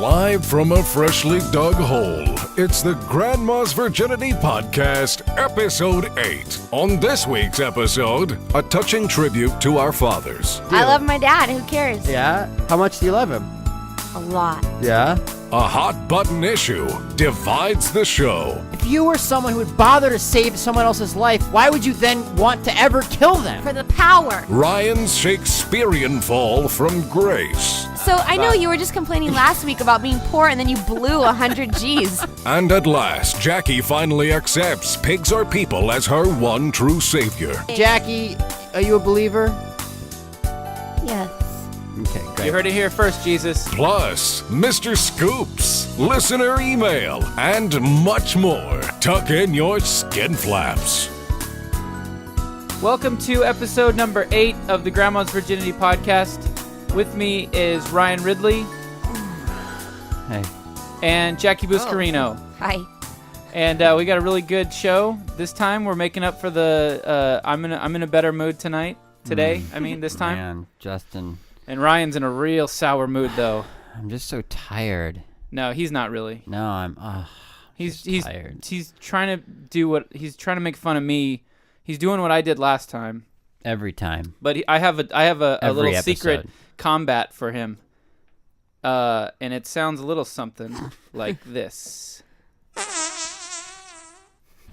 Live from a freshly dug hole, it's the Grandma's Virginity Podcast, Episode 8. On this week's episode, a touching tribute to our fathers. I love my dad. Who cares? Yeah? How much do you love him? A lot. Yeah? A hot-button issue divides the show. If you were someone who would bother to save someone else's life, why would you then want to ever kill them? For the power. Ryan's Shakespearean fall from grace. So I know you were just complaining last week about being poor and then you blew 100 G's. And at last, Jackie finally accepts pigs are people as her one true savior. Jackie, are you a believer? Yes. Okay, great. You heard it here first, Jesus. Plus, Mr. Scoops, listener email, and much more. Tuck in your skin flaps. Welcome to episode number 8 of the Grandma's Virginity Podcast. With me is Ryan Ridley. Hey. And Jackie Buscarino. Hi. And we got a really good show. This time we're making up for the I'm in a better mood today. I mean this time. Man, Justin. And Ryan's in a real sour mood though. I'm just so tired. No, he's not really. No, I'm He's tired. He's trying to make fun of me. He's doing what I did last time. Every time. But I have a Every little episode. secret combat for him. And it sounds a little something like this.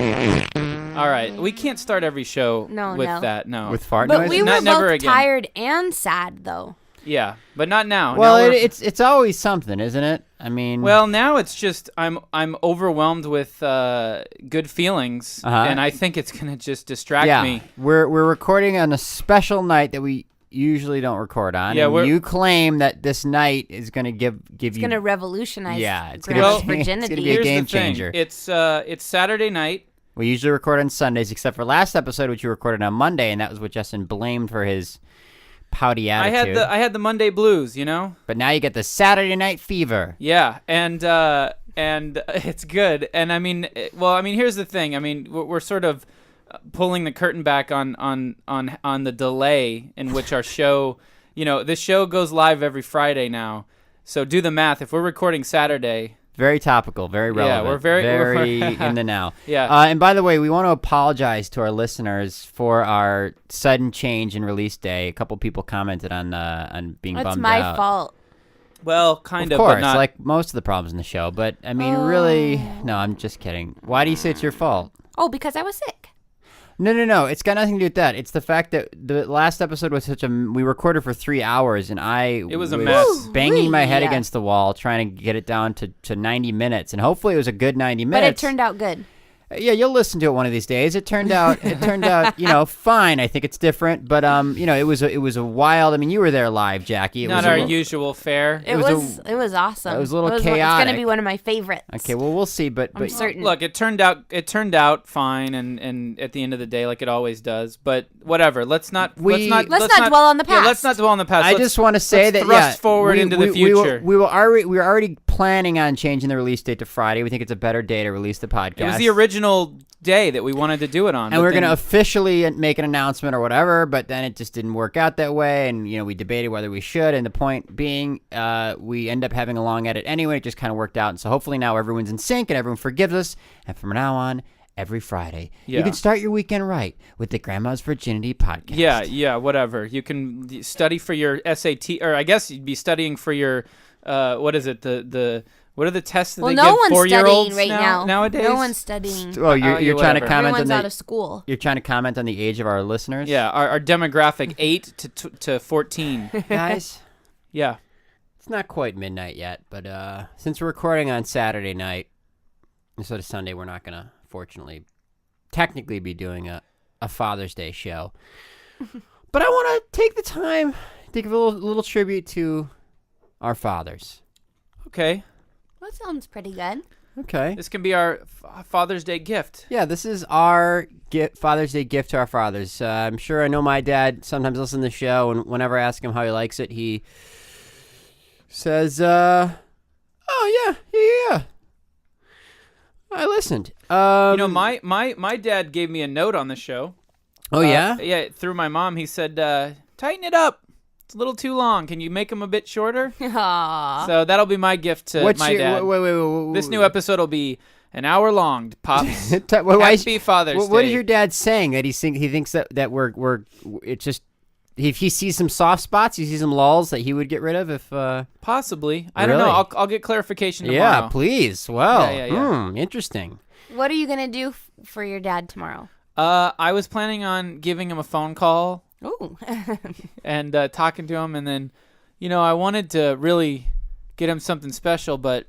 All right, we can't start every show with that. No. With fart But noise? we were Never both again. tired and sad, though. Yeah, but not now. Well, Now we're- it's always something, isn't it? I mean... well, now it's just I'm overwhelmed with good feelings, and I think it's gonna just distract me. We're recording on a special night that we usually don't record on. Yeah, and you claim that this night is going to give It's you... going to revolutionize it's Grandma's gonna, virginity. it's gonna be a Here's game the thing. changer. It's Saturday night. We usually record on Sundays, except for last episode, which you recorded on Monday, and that was what Justin blamed for his pouty attitude. I had the Monday blues, you know. But now you get the Saturday night fever. Yeah, and it's good. And I mean, here's the thing. I mean, we're sort of pulling the curtain back on the delay in which our show. You know, this show goes live every Friday now. So do the math. If we're recording Saturday. Very topical, very relevant. Yeah, we're very in the now. Yeah. And by the way, we want to apologize to our listeners for our sudden change in release day. A couple people commented on being bummed out. It's my fault. Well, kind Of of, course, but not. like most of the problems in the show. But I mean, really, no, I'm just kidding. Why do you say it's your fault? Oh, because I was sick. No. It's got nothing to do with that. It's the fact that the last episode was we recorded for 3 hours, and it was a mess. Banging my head Yeah. against the wall, trying to get it down to 90 minutes, and hopefully it was a good 90 minutes. But it turned out good. Yeah, you'll listen to it one of these days. It turned out, fine. I think it's different, but it was a wild. I mean, you were there live, Jackie. It Not was our usual fare. It was awesome. It was a little It's chaotic. going to be one of my favorites. Okay, well, we'll see, but I'm certain. Look, it turned out fine, and at the end of the day, like it always does. But whatever. Let's not dwell on the past. Yeah, let's not dwell on the past. I just want to say that thrust forward into the future. We were already planning on changing the release date to Friday. We think it's a better day to release the podcast. It was the original day that we wanted to do it on. And we're going to officially make an announcement or whatever, but then it just didn't work out that way, and we debated whether we should, and the point being we end up having a long edit anyway. It just kind of worked out, and so hopefully now everyone's in sync and everyone forgives us, and from now on, every Friday, you can start your weekend right with the Grandma's Virginity Podcast. Yeah, whatever. You can study for your SAT, or I guess you'd be studying for your, what is it, what are the tests that they give 4-year-olds studying right now. nowadays? No one's studying. Oh, you're trying to comment Everyone's on out of school. You're trying to comment on the age of our listeners? Yeah, our demographic 8 to 14. Guys, Yeah. it's not quite midnight yet, but since we're recording on Saturday night instead of Sunday, we're not going to, fortunately, technically be doing a Father's Day show. But I want to take the time to give a little tribute to our fathers. Okay. That sounds pretty good. Okay. This can be our Father's Day gift. Yeah, this is our Father's Day gift to our fathers. I'm sure I know my dad sometimes listens to the show, and whenever I ask him how he likes it, he says, oh, yeah. I listened. My dad gave me a note on the show. Oh, yeah? Yeah, through my mom. He said, tighten it up. It's a little too long. Can you make them a bit shorter? Aww. So that'll be my gift to my dad. Wait. This new episode will be an hour long, Pops. Why Happy Father's Day. What is your dad saying? That he thinks that we're it's just if he sees some soft spots, he sees some lulls that he would get rid of if Possibly. I don't know. Really? I'll get clarification tomorrow. Yeah, please. Well, Yeah. Interesting. What are you gonna do for your dad tomorrow? I was planning on giving him a phone call. Ooh. And talking to him, and then, I wanted to really get him something special, but,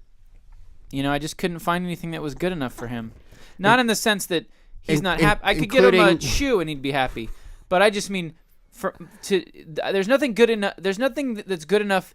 I just couldn't find anything that was good enough for him. Not in the sense that he's not happy. I could get him a shoe and he'd be happy, but I just mean there's nothing good enough. There's nothing that's good enough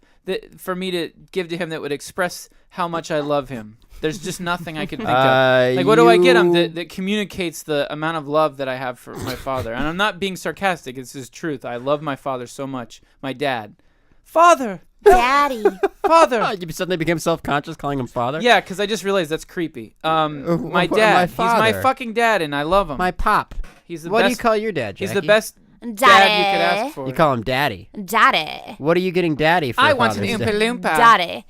for me to give to him that would express how much I love him. There's just nothing I can think of. Like, what do I get him that communicates the amount of love that I have for my father? And I'm not being sarcastic. It's his truth. I love my father so much. My dad. Father. Daddy. Father. You suddenly became self-conscious calling him father? Yeah, because I just realized that's creepy. My dad. My He's father. my fucking dad, and I love him. My pop. He's the What best. do you call your dad, Jackie? He's the best Daddy. dad you could ask for. You call him daddy. Daddy. What are you getting daddy for? I want an Father's Oompa Day? Loompa. Daddy.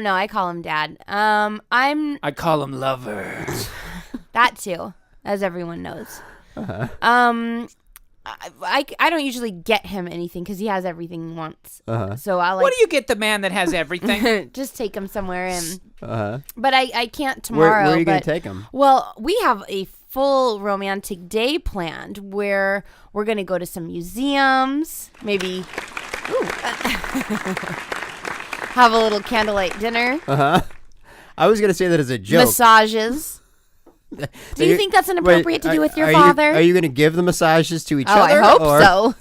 No, I call him Dad. I call him lover. That too, as everyone knows. Uh-huh. I don't usually get him anything because he has everything he wants. Uh-huh. So I like What do you get the man that has everything? just take him somewhere and. Uh-huh. But I can't tomorrow. Where are you going but- to take him? Well, we have a full romantic day planned where we're going to go to some museums, maybe have a little candlelight dinner, Uh-huh. I was going to say that as a joke. massages. Do you think that's inappropriate to do with your father? Are you going to give the massages to each Oh, other? I hope or? so.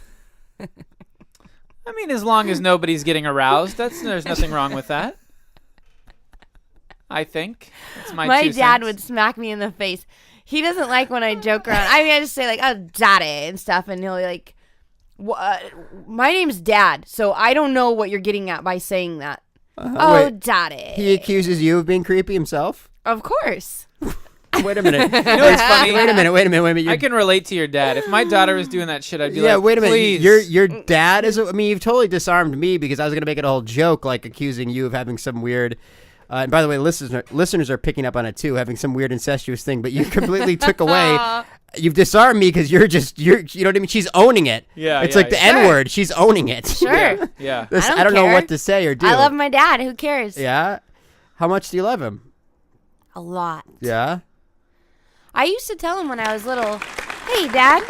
I mean, as long as nobody's getting aroused, there's nothing wrong with that. I think that's my My 2 dad cents. would smack me in the face. He doesn't like when I joke around. I mean, I just say like, "Oh, daddy" and stuff, and he'll be like, "My name's Dad, so I don't know what you're getting at by saying that." Oh, Wait, daddy. he accuses you of being creepy himself? Of course. Wait a minute. You know what's funny? Wait a minute. I can relate to your dad. If my daughter was doing that shit, I'd be like, wait a minute. please. Your dad is. I mean, you've totally disarmed me because I was going to make it a whole joke, like accusing you of having some weird. And by the way, listeners are picking up on it too, having some weird incestuous thing. But you completely took away. You've disarmed me because you're you know what I mean. She's owning it. Yeah, it's yeah, like the yeah. N word. She's owning it. Sure. Yeah. I I don't know care. what to say or do. I love my dad. Who cares? Yeah. How much do you love him? A lot. Yeah. I used to tell him when I was little, "Hey, Dad,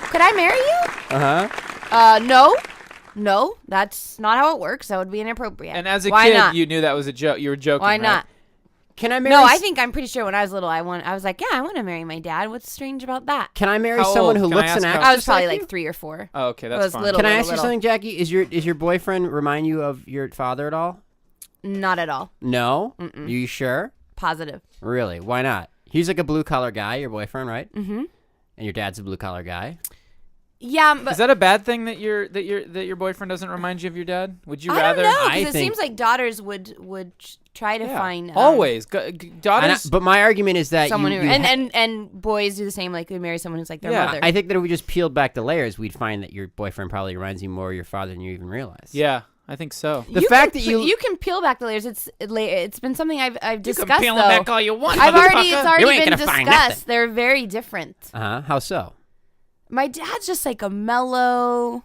could I marry you?" Uh-huh. No, that's not how it works. That would be inappropriate. And as a Why kid, not? you knew that was a joke. You were joking. Why right? not? Can I marry? No, I'm pretty sure when I was little, I was like, yeah, I want to marry my dad. What's strange about that? Can I marry How someone old? who Can I looks and ask acts? how- I was probably like like 3 or 4. Oh, okay, I that's was fine. little. Can I ask you little. something, Jackie? Is your boyfriend remind you of your father at all? Not at all. No. You sure? Positive. Really? Why not? He's like a blue collar guy, your boyfriend, right? Mm-hmm. And your dad's a blue collar guy. Yeah, but Is that a bad thing that your boyfriend doesn't remind you of your dad? Would you I rather? don't know I because it think- seems like daughters would try to Yeah. find Always And daughters. but my argument is that someone you, who you and boys do the same. Like they marry someone who's like their Yeah. mother. I think that if we just peeled back the layers, we'd find that your boyfriend probably reminds you more of your father than you even realize. Yeah, I think so. The fact that you can peel back the layers. It's been something I've discussed. You can peel though. them back all you want. It's motherfucker. You already ain't been gonna find discussed. nothing. They're very different. How so? My dad's just like a mellow.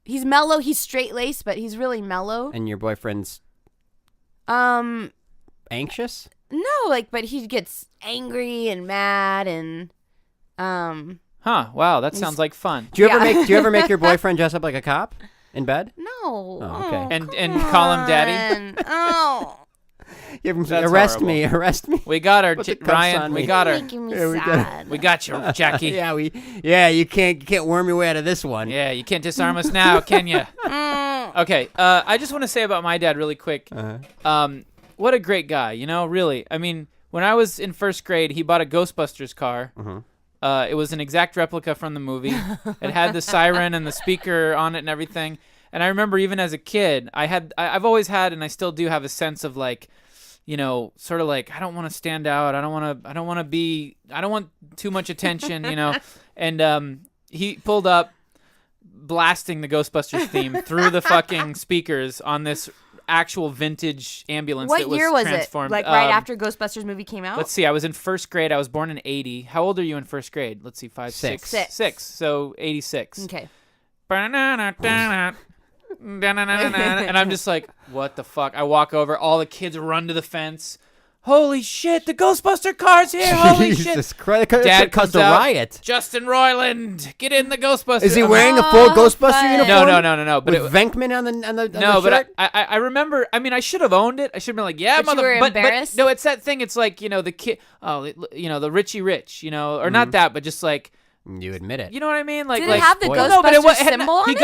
He's mellow. He's straight laced, but he's really mellow. And your boyfriend's anxious? No, but he gets angry and mad and Huh? Wow, that sounds like fun. Do you ever Yeah. make Do you ever make your boyfriend dress up like a cop in bed? no. Oh, okay. And call him daddy. Oh, You have him That's arrest horrible. me, arrest me. We got her, Put the cuffs Ryan. on We me. got her. making me Yeah, we got it. sad. We got you, Jackie. Yeah, you can't worm your way out of this one. Yeah, you can't disarm us now, can you? Mm. Okay, I just want to say about my dad really quick. What a great guy, really. I mean, when I was in first grade, he bought a Ghostbusters car. It was an exact replica from the movie. It had the siren and the speaker on it and everything. And I remember even as a kid, I've always had, and I still do have a sense of like, sort of like, I don't want to stand out. I don't want too much attention, And he pulled up blasting the Ghostbusters theme through the fucking speakers on this actual vintage ambulance. What that was year was transformed. it? Like right after Ghostbusters movie came out? Let's see. I was in first grade. I was born in 80. How old are you in first grade? Let's see. 5, 6. 6. So 86. Okay. And I'm just like, what the fuck? I walk over. All the kids run to the fence. Holy shit, the Ghostbuster car's here. Holy Jesus shit. Christ. Dad caused comes a out. riot. Justin Roiland, get in the Ghostbusters. Is he wearing a full Ghostbuster uniform? No. But with Venkman on the no, shirt? but I remember. I mean, I should have owned it. I should have been like, yeah, But you were embarrassed? But no, it's that thing. It's like, the kid. Oh, the Richie Rich. Or not that, but just like. You admit it. You know what I mean? Like, Did it have the spoiled. Ghostbusters symbol on he it?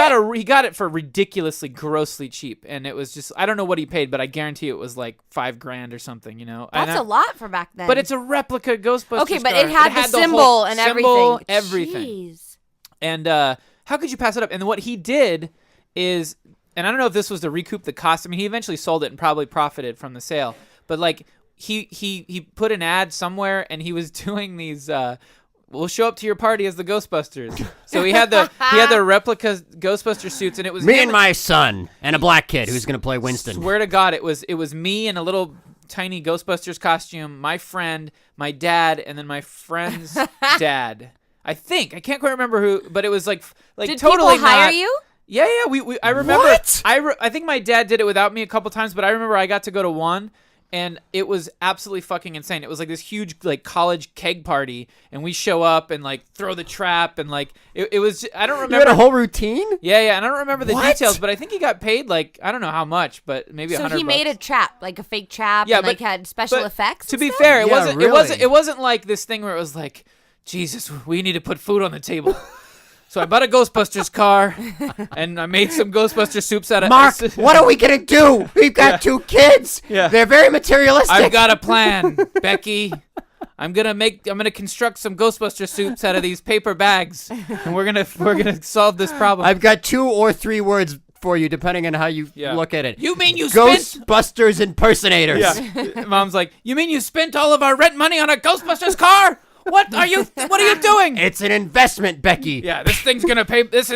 got it for ridiculously, grossly cheap, and it was just, I don't know what he paid, but I guarantee it was like $5,000 or something. That's a lot for back then. But it's a replica Ghostbusters. Okay, but car. it had the symbol whole and symbol, everything. Jeez. And how could you pass it up? And what he did is, and I don't know if this was to recoup the cost. I mean, he eventually sold it and probably profited from the sale. But like he put an ad somewhere, and he was doing these. We'll show up to your party as the Ghostbusters. So he had the replica Ghostbuster suits, and it was me him and my son and a black kid who's gonna play Winston. Swear to God, it was me in a little tiny Ghostbusters costume, my friend, my dad, and then my friend's dad. I think I can't quite remember who, but it was like Did totally people hire not, you? Yeah. I remember. What? I think my dad did it without me a couple times, but I remember I got to go to one. And it was absolutely fucking insane. It was like this huge like college keg party, and we show up and like throw the trap, and like it was. I don't remember. You had a whole routine? Yeah, and I don't remember the What? details, but I think he got paid like, I don't know how much, but maybe $100. So he made a trap, like a fake trap, Yeah, and like but- had special but effects. To and be stuff? fair, it Yeah, wasn't. really. It wasn't like this thing where it was like, Jesus, we need to put food on the table. So I bought a Ghostbusters car, and I made some Ghostbuster soups out of. Mark, what are we gonna do? We've got 2 kids. Yeah. They're very materialistic. I've got a plan, Becky. I'm gonna construct some Ghostbuster soups out of these paper bags, and we're gonna solve this problem. I've got 2 or 3 words for you, depending on how you Yeah. look at it. You mean you spent? Ghostbusters impersonators. Yeah. Mom's like, you mean you spent all of our rent money on a Ghostbusters car? What are you doing? It's an investment, Becky. Yeah, this thing's gonna pay. This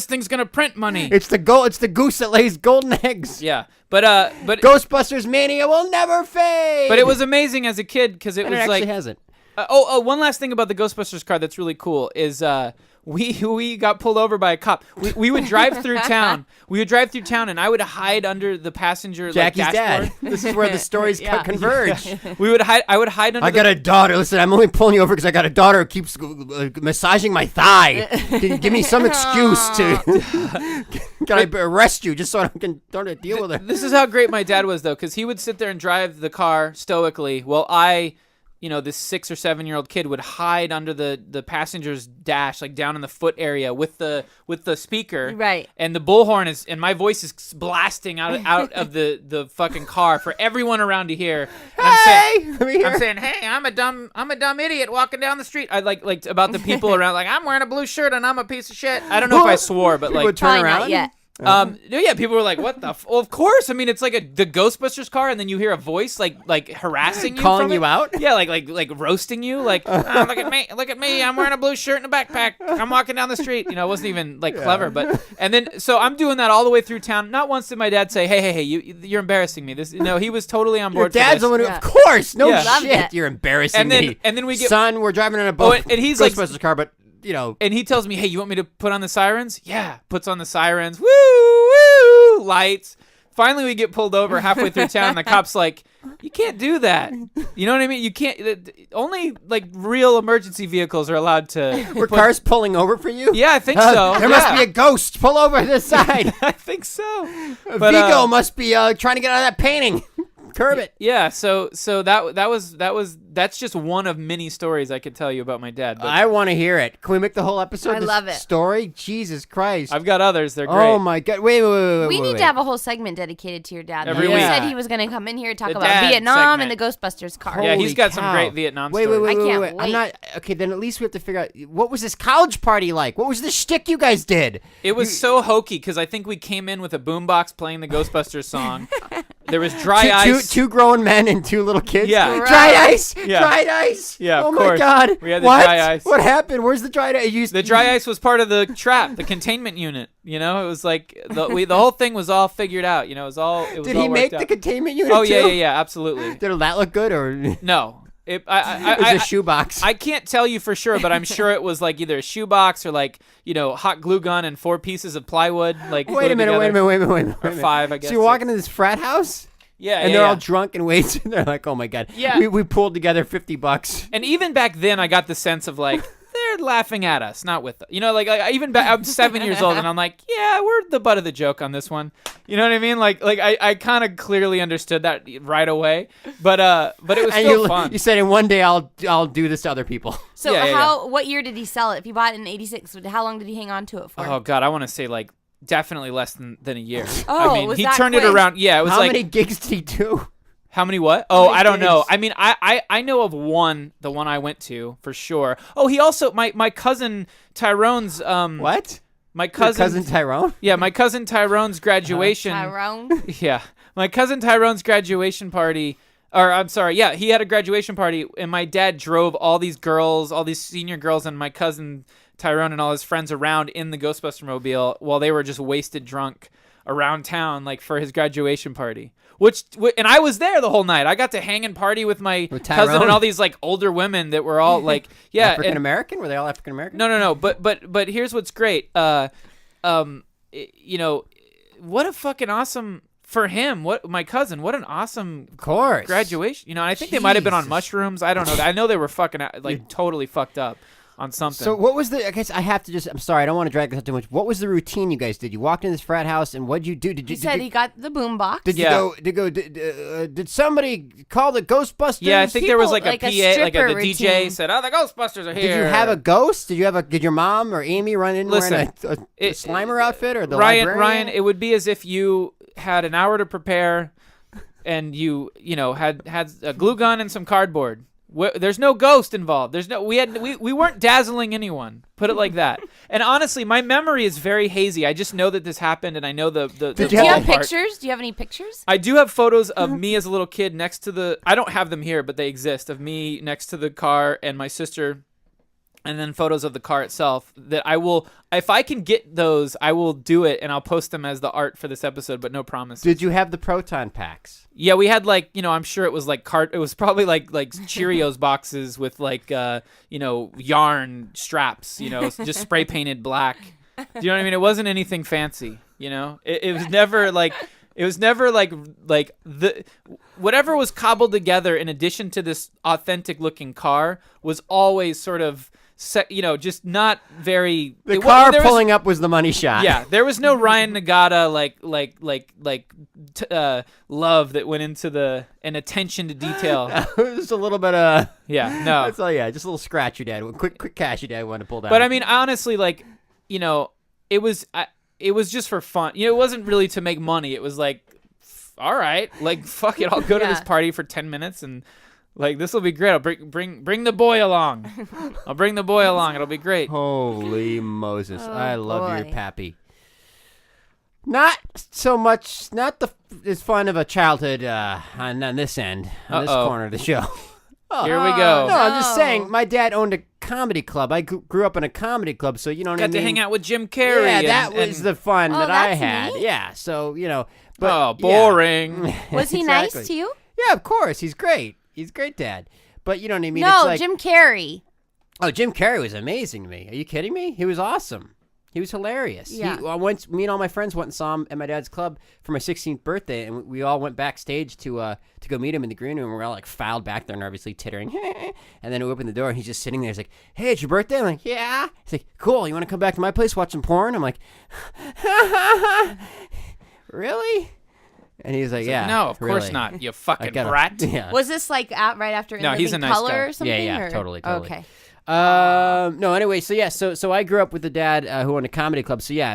thing's gonna print money. It's the goose that lays golden eggs. Yeah, but Ghostbusters mania will never fade. But it was amazing as a kid because it And was it actually like. hasn't. One last thing about the Ghostbusters car that's really cool is we got pulled over by a cop. We would drive through town. And I would hide under the passenger Jackie's dashboard. dad. This is where the stories converge. I would hide under. I got a daughter. Listen, I'm only pulling you over because I got a daughter who keeps massaging my thigh. Can you give me some excuse to? Can I arrest you just so I don't deal with her? This is how great my dad was though, because he would sit there and drive the car stoically while I. This 6 or 7 year old kid would hide under the passenger's dash, like down in the foot area with the speaker. Right. And the bullhorn and my voice is blasting out of the fucking car for everyone around to hear. And I'm saying, hey, I'm a dumb idiot walking down the street. I like about the people around, like, I'm wearing a blue shirt and I'm a piece of shit. I don't know if I swore, but like, would turn Probably around. not yet. yeah, people were like, "What the?" Well, of course. I mean, it's like the Ghostbusters car, and then you hear a voice like harassing you, Calling from you it. out? Yeah, like roasting you. Like, oh, look at me. I'm wearing a blue shirt and a backpack. I'm walking down the street. It wasn't even like clever, but and then so I'm doing that all the way through town. Not once did my dad say, "Hey, you're embarrassing me." He was totally on board. Your dad's for the this. one who, of course, no Yeah. Loved shit. it. You're embarrassing me. And then we get son, we're driving in a boat. and he's like- Ghostbusters car, but and he tells me, "Hey, you want me to put on the sirens?" Yeah, puts on the sirens. Woo, woo, lights. Finally, we get pulled over halfway through town, and the cop's like, "You can't do that." You know what I mean? You can't. Only like real emergency vehicles are allowed to. were cars pulling over for you? Yeah, I think so. There must be a ghost. Pull over to the side. I think so. But, Vigo must be trying to get out of that painting. Curb it. Yeah, so that's just one of many stories I could tell you about my dad. But I want to hear it. Can we make the whole episode? I this love it. Story. Jesus Christ. I've got others. They're great. Oh my God. Wait. We need to have a whole segment dedicated to your dad. Every He week. said he was going to come in here and talk The about dad Vietnam segment. and the Ghostbusters car. Yeah, he's Holy got some cow. great Vietnam Wait. stories. I can't I'm wait. not okay. Then at least we have to figure out what was this college party like. What was the shtick you guys did? It was so hokey because I think we came in with a boombox playing the Ghostbusters song, There was dry ice. Two grown men and 2 little kids. Yeah. Dried ice. Yeah. Dried ice. Yeah, of oh course. my God. We had the what? dry ice. What happened? Where's the dried ice? The dry ice was part of the trap, the containment unit. You know, it was like the whole thing was all figured out. You know, it was all. Did he make the containment unit? Oh too? yeah, absolutely. Did that look good or? No. It was a shoebox. I can't tell you for sure, but I'm sure it was like either a shoebox or like, hot glue gun and 4 pieces of plywood. Like wait a minute. Or 5, I guess. So you're walking to this frat house? Yeah, and they're all drunk and waiting. They're like, "Oh my God, yeah, we pulled together $50." And even back then, I got the sense of like they're laughing at us, not with us. Like even back, I'm 7 years old, and I'm like, yeah, we're the butt of the joke on this one. You know what I mean? Like I kind of clearly understood that right away, but it was still fun. You said, "In one day, I'll do this to other people." So what year did he sell it? If he bought it in '86, how long did he hang on to it for? Oh God, I want to say like. Definitely less than a year. Oh, I mean, was he that turned quick? it around. Yeah, it was How like many gigs did he do? How many what? Oh, many I don't know. gigs? I mean, I know of one, the one I went to for sure. Oh, he also my cousin Tyrone's What? My Your cousin Tyrone? Yeah, my cousin Tyrone's graduation. Tyrone? Yeah. My cousin Tyrone's graduation party. Or I'm sorry, yeah, he had a graduation party, and my dad drove all these girls, all these senior girls, and my cousin Tyrone and all his friends around in the Ghostbuster mobile while they were just wasted drunk around town, like for his graduation party. And I was there the whole night. I got to hang and party with my cousin and all these like older women that were all like, yeah, African American. Were they all African American? No. But here's what's great. What a fucking awesome. For him, what an awesome graduation. I think they might have been on mushrooms. I don't know. I know they were fucking like totally fucked up on something. So what was I guess I have to just. I'm sorry, I don't want to drag this out too much. What was the routine you guys did? You walked into this frat house, and what'd you do? He said he got the boom box. Did you go? Did somebody call the Ghostbusters? Yeah, I think there was like a PA, like the routine. DJ said, "Oh, the Ghostbusters are here." Did you have a ghost? Did your mom or Amy run in wearing a Slimer outfit or the librarian? Ryan, it would be as if you had an hour to prepare, and you had a glue gun and some cardboard. There's no ghost involved. We weren't dazzling anyone. Put it like that. And honestly, my memory is very hazy. I just know that this happened, and I know the Do you have pictures? Do you have any pictures? I do have photos of me as a little kid next to the. I don't have them here, but they exist. Of me next to the car and my sister. And then photos of the car itself that I will, if I can get those, I will do it, and I'll post them as the art for this episode, but no promises. Did you have the proton packs? Yeah, we had like, I'm sure it was like it was probably like Cheerios boxes with like, yarn straps, just spray painted black. Do you know what I mean? It wasn't anything fancy, it was never like, the whatever was cobbled together in addition to this authentic looking car was always sort of, just not very. The car pulling up was the money shot. Yeah, there was no Ryan Nagata love that went into and attention to detail. It was just a little bit of. Yeah, no. That's all. Yeah, just a little scratch your dad. Quick cash your dad wanted to pull down. But I mean, honestly, it was just for fun. It wasn't really to make money. It was like, all right, like fuck it, I'll go to this party for 10 minutes and. Like, this will be great. I'll bring the boy along. I'll bring the boy along. It'll be great. Holy Moses. Oh, I love boy. your pappy. Not so much, not as fun of a childhood on this end, on this corner of the show. Here we go. No, I'm just saying, my dad owned a comedy club. I grew up in a comedy club, so you know what I mean? Got to hang out with Jim Carrey. Yeah, that was the fun that I that's had. neat. Yeah, so, but boring. Yeah. Was he nice to you? Yeah, of course. He's great. He's a great dad. But you know what I mean? No, it's like, Jim Carrey. Oh, Jim Carrey was amazing to me. Are you kidding me? He was awesome. He was hilarious. Yeah. Me and all my friends went and saw him at my dad's club for my 16th birthday, and we all went backstage to go meet him in the green room. We're all like filed back there, nervously tittering. And then we opened the door, and he's just sitting there. He's like, "Hey, it's your birthday?" I'm like, "Yeah." He's like, "Cool. You want to come back to my place, watch some porn?" I'm like, "Really?" And he's like, "Yeah, no, of really. course not. You fucking gotta- brat." Yeah. Was this like right after No, he's a nice Color guy. or something? Yeah, or? totally. Okay. No, anyway, so I grew up with a dad who owned a comedy club. So yeah,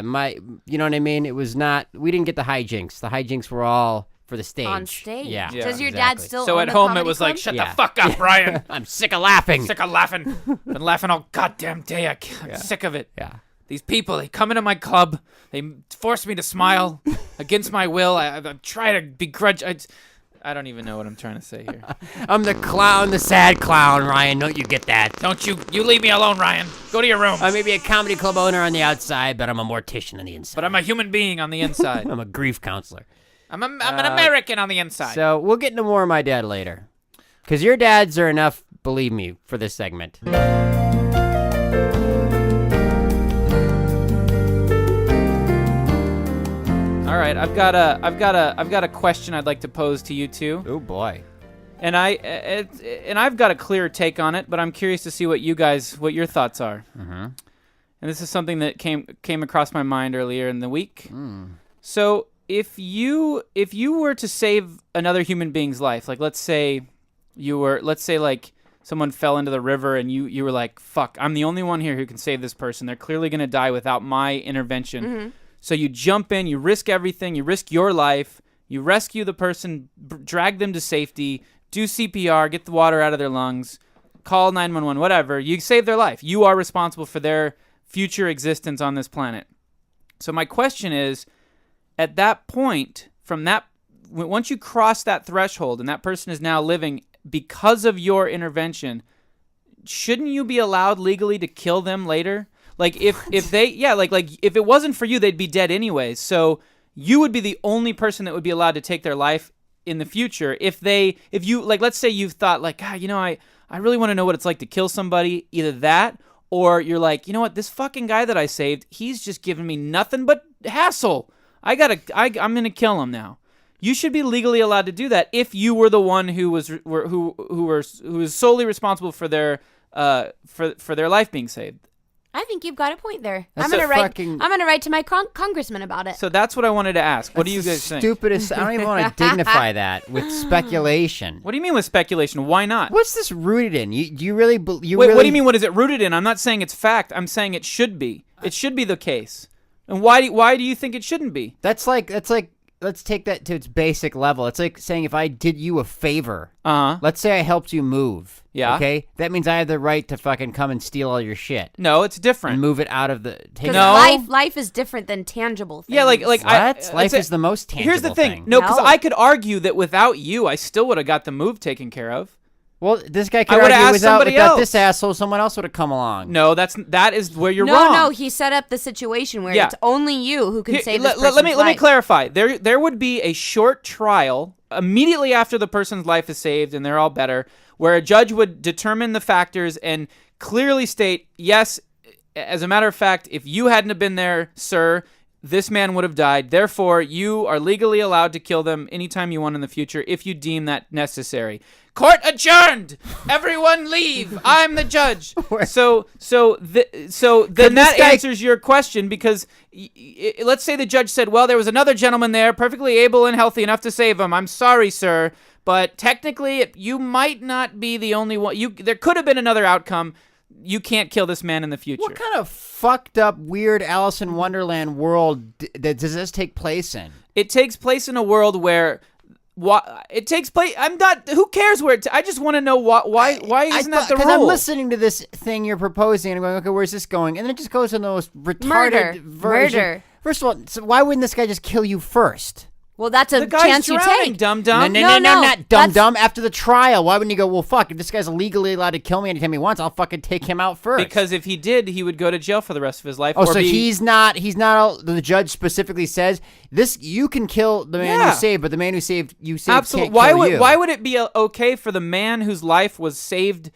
you know what I mean? It was not, we didn't get the hijinks. The hijinks were all for the stage. On stage. Yeah. Does your exactly. dad still So own at the home it comedy was club? like, shut Yeah. the fuck up, Brian. I'm sick of laughing. Sick of laughing. Been laughing all goddamn day. I'm sick of it. Yeah. these people, they come into my club. They force me to smile against my will. I try to begrudge. I don't even know what I'm trying to say here. I'm the clown, the sad clown, Ryan. Don't you get that? Don't you leave me alone, Ryan. Go to your room. I may be a comedy club owner on the outside, but I'm a mortician on the inside. But I'm a human being on the inside. I'm a grief counselor. I'm an American on the inside. So we'll get into more of my dad later. Because your dads are enough, believe me, for this segment. All right, I've got a question I'd like to pose to you two. Oh boy. And I've got a clearer take on it, but I'm curious to see what your thoughts are. Mm-hmm. And this is something that came across my mind earlier in the week. So if you were to save another human being's life, like let's say like someone fell into the river and you were like, fuck, I'm the only one here who can save this person. They're clearly going to die without my intervention. Mm-hmm. So you jump in, you risk everything, you risk your life, you rescue the person, drag them to safety, do CPR, get the water out of their lungs, call 911, whatever. You save their life. You are responsible for their future existence on this planet. So my question is, at that point, once you cross that threshold and that person is now living because of your intervention, shouldn't you be allowed legally to kill them later? Like if it wasn't for you, they'd be dead anyways. So you would be the only person that would be allowed to take their life in the future. If you let's say you've thought like, God, I really want to know what it's like to kill somebody. Either that, or you're like, you know what, this fucking guy that I saved, he's just giving me nothing but hassle. I'm gonna kill him now. You should be legally allowed to do that if you were the one who was solely responsible for their life being saved. I think you've got a point there. That's I'm gonna write to my congressman about it. So that's what I wanted to ask. What do you guys think? Stupidest. I don't even want to dignify that with speculation. What do you mean with speculation? Why not? What's this rooted in? Do you really? What do you mean? What is it rooted in? I'm not saying it's fact. I'm saying it should be. It should be the case. And why do you think it shouldn't be? That's like. Let's take that to its basic level. It's like saying if I did you a favor, let's say I helped you move. Yeah. Okay? That means I have the right to fucking come and steal all your shit. No, it's different. And move it out of the... Because life is different than tangible things. Yeah, like what? Life is the most tangible Here's the thing. thing. No, because I could argue that without you, I still would have got the move taken care of. Well, this guy could argue without this asshole, someone else would have come along. No, that is where you're wrong. No, he set up the situation where it's only you who can save this person's life. Let me clarify. There would be a short trial immediately after the person's life is saved and they're all better, where a judge would determine the factors and clearly state, yes, as a matter of fact, if you hadn't have been there, sir, this man would have died. Therefore, you are legally allowed to kill them anytime you want in the future if you deem that necessary. Court adjourned. Everyone leave. I'm the judge. So then that answers your question, because let's say the judge said, well, there was another gentleman there, perfectly able and healthy enough to save him. I'm sorry, sir, but technically you might not be the only one. There could have been another outcome. You can't kill this man in the future. What kind of fucked up, weird Alice in Wonderland world does this take place in? It takes place in a world where it takes place. I'm not. Who cares where? I just want to know why isn't that the rule? Because I'm listening to this thing you're proposing and I'm going, okay, where's this going? And then it just goes in the most retarded version. Murder. First of all, so why wouldn't this guy just kill you first? Well, that's a the guy's chance you drowning, take. Dum-dum. No, not dum-dum. After the trial, why wouldn't you go, well, fuck, if this guy's legally allowed to kill me anytime he wants, I'll fucking take him out first. Because if he did, he would go to jail for the rest of his life. Oh, so he's not, the judge specifically says, you can kill the man you saved, but the man who saved you can't kill you. Why would it be okay for the man whose life was saved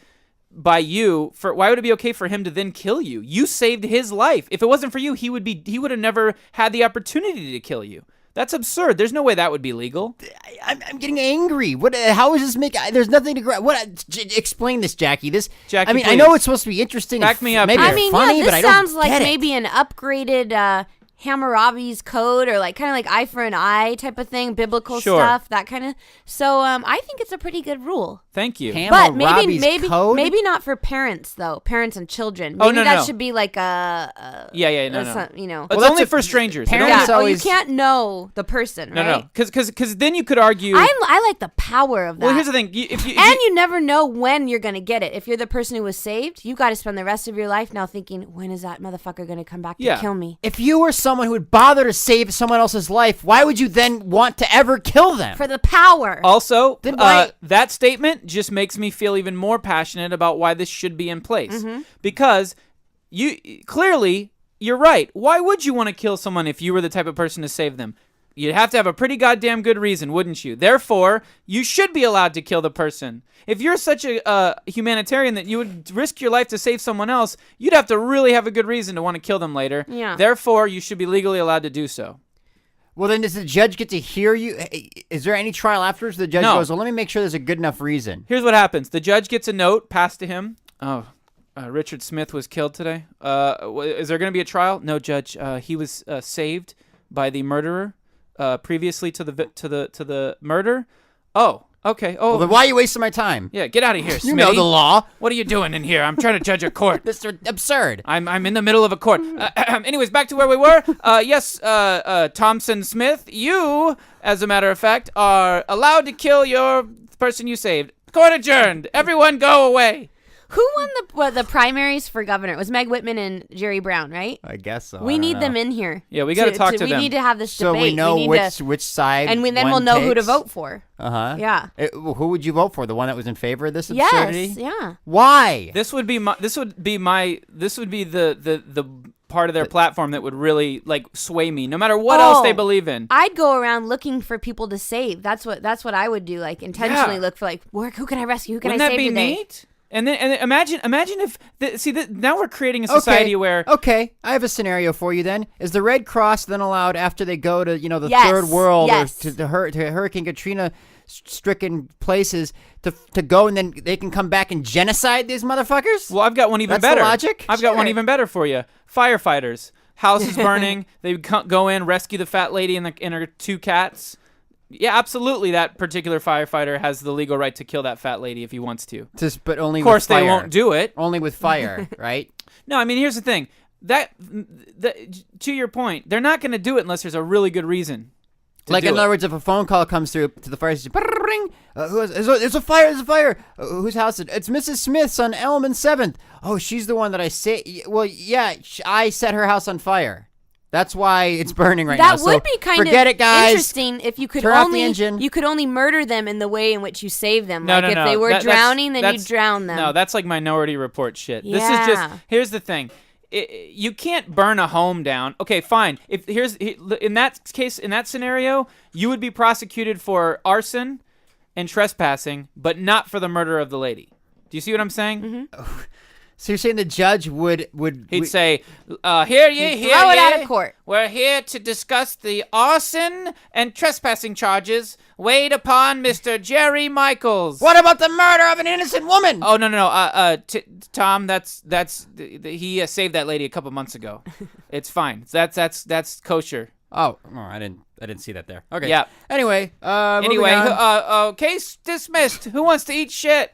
by you, why would it be okay for him to then kill you? You saved his life. If it wasn't for you, he would have never had the opportunity to kill you. That's absurd. There's no way that would be legal. I'm getting angry. What? How is this make? There's nothing to explain this, Jackie. Jackie, I mean, please. I know it's supposed to be interesting. Back me up. Maybe here. funny, this but I don't sounds like get maybe an upgraded Hammurabi's code, or like kind of like eye for an eye type of thing, biblical Sure. stuff, that kind of. So I think it's a pretty good rule. Thank you. But Hammurabi's code? maybe not for parents though. Parents and children. Oh, Maybe no, that no. should be like a no. you know. It's that's only a- for strangers. They don't- parents Yeah. always- You can't know the person, No, right? no. Because then you could argue. I like the power of that. Well, here's the thing. If you And you never know when you're going to get it. If you're the person who was saved, you got to spend the rest of your life now thinking, when is that motherfucker going to come back to Yeah. kill me? If you were someone who would bother to save someone else's life, why would you then want to ever kill them? For the power. Also, Then why- that statement just makes me feel even more passionate about why this should be in place. Because you're right. Why would you want to kill someone if you were the type of person to save them? You'd have to have a pretty goddamn good reason, wouldn't you? Therefore, you should be allowed to kill the person. If you're such a humanitarian that you would risk your life to save someone else, you'd have to really have a good reason to want to kill them later. Yeah. Therefore, you should be legally allowed to do so. Well, then does the judge get to hear you? Is there any trial afterwards? The judge No. goes, well, let me make sure there's a good enough reason. Here's what happens. The judge gets a note passed to him. Oh, Richard Smith was killed today. Is there going to be a trial? No, Judge. He was saved by the murderer previously to the murder. Oh, okay. Oh, Well, then why are you wasting my time? yeah. Get out of here, Smitty. You know the law. What are you doing in here? I'm trying to judge a court. This is absurd. I'm in the middle of a court. Anyways, back to where we were. Yes, Thompson Smith, you, as a matter of fact, are allowed to kill your person you saved. Court adjourned. Everyone go away. Who won the primaries for governor? It was Meg Whitman and Jerry Brown, right? I guess so. We need them in here. Yeah, we gotta talk to we them. need to have this So debate. we know need which side. and then one we'll know who to takes? vote for. Uh-huh. Yeah. Who would you vote for? The one that was in favor of this Yes. absurdity? Yeah. Why? This would be the part of their platform that would really like sway me, no matter what else they believe in. I'd go around looking for people to save. That's what I would do. Like intentionally Yeah. look for like, who can I rescue? Who can Wouldn't I that save be today? neat? And then imagine if now we're creating a society where Okay, I have a scenario for you then. Is the Red Cross then allowed after they go to, the Yes, third world yes. or to Hurricane Katrina stricken places to go and then they can come back and genocide these motherfuckers? well, I've got one even That's the better. logic? I've got one Sure. even better for you. Firefighters, house is burning. They go in, rescue the fat lady and her two cats. Yeah, absolutely. That particular firefighter has the legal right to kill that fat lady if he wants to. But only Of course, with fire. they won't do it. Only with fire, right? No, I mean, here's the thing. To your point, they're not going to do it unless there's a really good reason. Like, do in it. other words, if a phone call comes through to the fire station, "Ring, there's a fire, there's a fire. Whose house is it? It's Mrs. Smith's on Elm and 7th. Oh, she's the one that I say. Well, yeah, I set her house on fire. That's why it's burning right now. That would be kind forget of it, guys. interesting if you could Turn off the engine. you could only murder them in the way in which you save them. No, like no, if no. they were That's- drowning, then you that's- drown them. No, that's like Minority Report shit. This is Yeah. just. Here's the thing. You can't burn a home down. Okay, fine. In that case, in that scenario, you would be prosecuted for arson and trespassing, but not for the murder of the lady. Do you see what I'm saying? Mm-hmm. So you're saying the judge would He'd say, "Hear ye, hear throw it ye. out of court. We're here to discuss the arson and trespassing charges weighed upon Mr. Jerry Michaels." What about the murder of an innocent woman? Oh no! Tom, he saved that lady a couple months ago. It's fine. That's kosher. Oh, I didn't see that there. Okay. Yeah. Anyway, Anyway, moving on. case dismissed. Who wants to eat shit?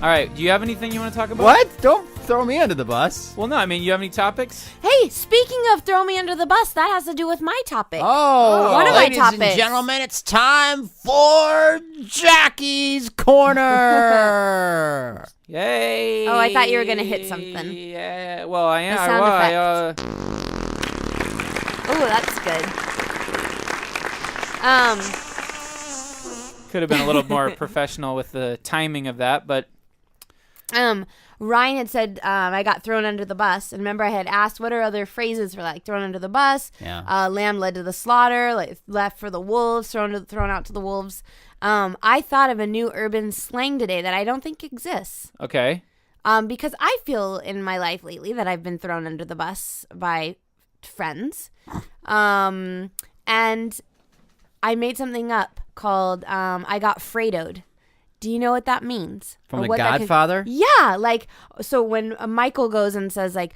All right. Do you have anything you want to talk about? What? Don't throw me under the bus. Well, no. I mean, you have any topics? Hey, speaking of throw me under the bus, that has to do with my topic. Oh, one of my ladies and topics. gentlemen, it's time for Jackie's Corner. Yay! Oh, I thought you were gonna hit something. Yeah. Well, I am. A sound I Oh, that's good. could have been a little more professional with the timing of that, but Ryan had said I got thrown under the bus, and remember I had asked what are other phrases for like thrown under the bus. Yeah. Lamb led to the slaughter, like left for the wolves, thrown out to the wolves. I thought of a new urban slang today that I don't think exists. okay. Because I feel in my life lately that I've been thrown under the bus by friends. And I made something up called I got Fredoed. Do you know what that means? From Or The what that could- Godfather? Yeah, like, so when Michael goes and says, like,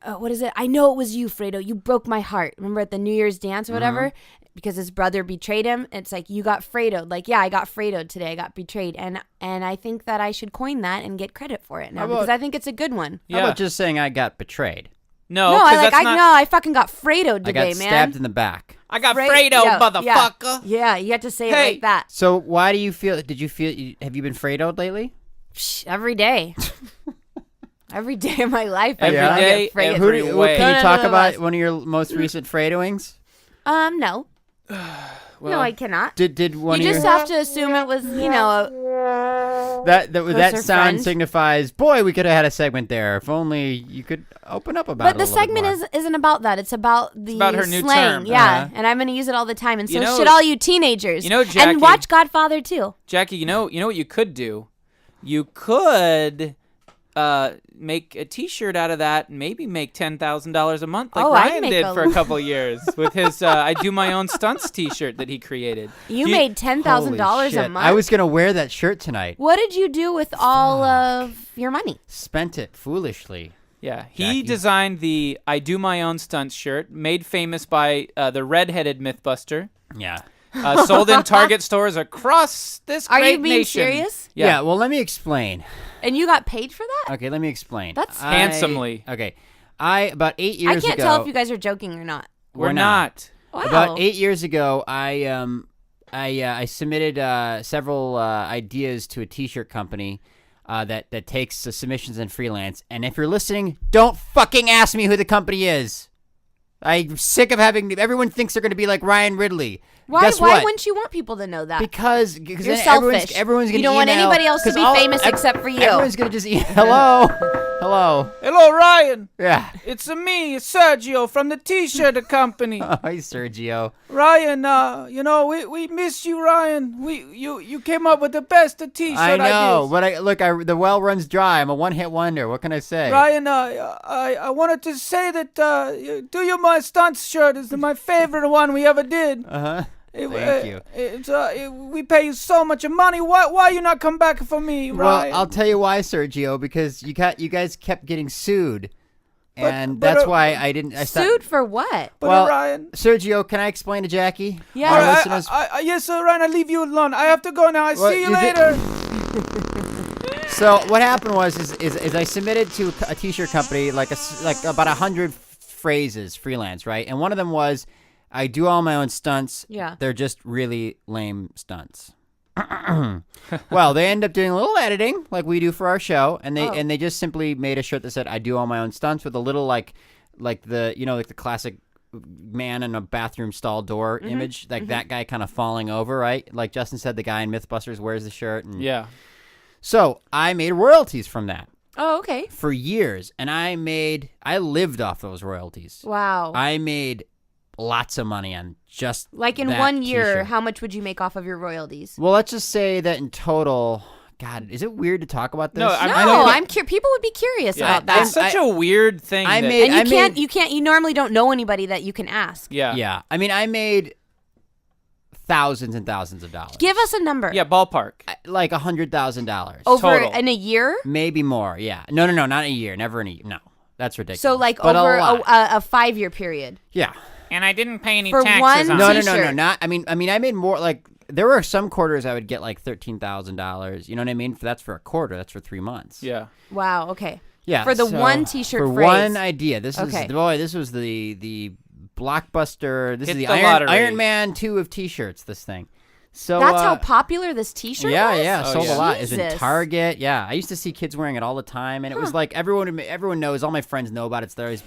what is it? I know it was you, Fredo. You broke my heart. Remember at the New Year's dance or whatever? Because his brother betrayed him. It's like, you got Fredoed. Like, yeah, I got Fredoed today. I got betrayed. And I think that I should coin that and get credit for it now because I think it's a good one. How about just saying I got betrayed? No, No, 'cause that's not. I fucking got Fredoed I today, got man. stabbed in the back. I got Fre- Fredo, yeah, motherfucker. Yeah, you have to say it Hey. like that. So why do you feel? Have you been Fredoed lately? Psh, every day. Every day of my life. Every I day, get Fredoed. every way. Can you No, talk no, about no. one of your most recent Fredoings? No. Well, No, I cannot. Did one You of just your have to assume it was, that closer sound friend. signifies? Boy, we could have had a segment there. If only you could open up about. But it the a little bit segment more. isn't about that. It's about the about her new slang. term. Yeah, and I'm going to use it all the time. And so You know- should all you teenagers. You know, Jackie- and watch Godfather too. Jackie, you know what you could do? You could make a T-shirt out of that and maybe make $10,000 a month like Oh, I'd Ryan make did a- for a couple years with his I Do My Own Stunts T-shirt that he created. You made $10,000 Holy a shit. month. I was gonna wear that shirt tonight. What did you do with all of your money? Spent it foolishly. Yeah, he Jackie. designed the I Do My Own Stunts shirt, made famous by the redheaded Mythbuster. Yeah. Sold in Target stores across this Are great you being nation. serious? Yeah. Well, let me explain. And you got paid for that? Okay, let me explain. That's- Handsomely. Okay, about 8 years I ago. can't tell if you guys are joking or not. We're not. Wow. About 8 years ago, I submitted several ideas to a T-shirt company that takes submissions and freelance. And if you're listening, don't fucking ask me who the company is. I'm sick of having everyone thinks they're going to be like Ryan Ridley. Why Guess why what? wouldn't you want people to know that? Because You're then selfish. everyone's gonna You don't want email- anybody else to 'cause be famous except for you. Everyone's gonna just hello. Hello, Ryan. Yeah. It's me, Sergio from the T-shirt company. Hi, Sergio. Ryan, we miss you, Ryan. You came up with the best T-shirt I know, ideas. but the well runs dry. I'm a one-hit wonder. What can I say? Ryan, I wanted to say that Do You My Stunts shirt is my favorite one we ever did. Uh-huh. Thank you. We pay you so much money. Why you not come back for me, Ryan? Well, I'll tell you why, Sergio. Because you guys kept getting sued, and but, that's why I didn't. I stopped- Sued for what? But well, Ryan. Sergio, can I explain to Jackie? Yeah. Our I- listeners. Yes, sir, Ryan. I leave you alone. I have to go now. Well, See you you did- later. So what happened was I submitted to a T-shirt company like about 100 phrases freelance, right? And one of them was, I do all my own stunts. Yeah. They're just really lame stunts. Well, they end up doing a little editing like we do for our show, and they just simply made a shirt that said, I do all my own stunts, with a little like the classic man in a bathroom stall door image, like that guy kind of falling over, right? Like Justin said, the guy in Mythbusters wears the shirt. And Yeah. So I made royalties from that Oh, okay. for years, and I lived off those royalties. Wow. I made lots of money on just Like in that 1 year, t-shirt. how much would you make off of your royalties? Well, let's just say that in total, God, is it weird to talk about this? No, No, I know- I'm curious. People would be curious about that. It's such a weird thing. I that- made- And you normally don't know anybody that you can ask. Yeah. Yeah, I mean, I made thousands and thousands of dollars. Give us a number. Yeah, ballpark. Like $100,000, Over total. in a year? maybe more. Yeah, no, not in a year, never in a year. No, that's ridiculous. So like But over a lot. a 5-year period. Yeah. And I didn't pay any For taxes one on No, it. no, T-shirt. not. I mean, I made more. Like there were some quarters I would get like $13,000. You know what I mean? That's for a quarter. That's for 3 months. Yeah. Wow, okay. Yeah. For the so- one T-shirt for phrase. one idea. This Okay. this was the blockbuster. This Hit is the the lottery. Iron Man 2 of T-shirts. This thing. So That's how popular this T-shirt Yeah, was? yeah, Oh, sold yeah. a lot. It was in Jesus. Target. Yeah, I used to see kids wearing it all the time, and it was like everyone knows. All my friends know about it. They're always,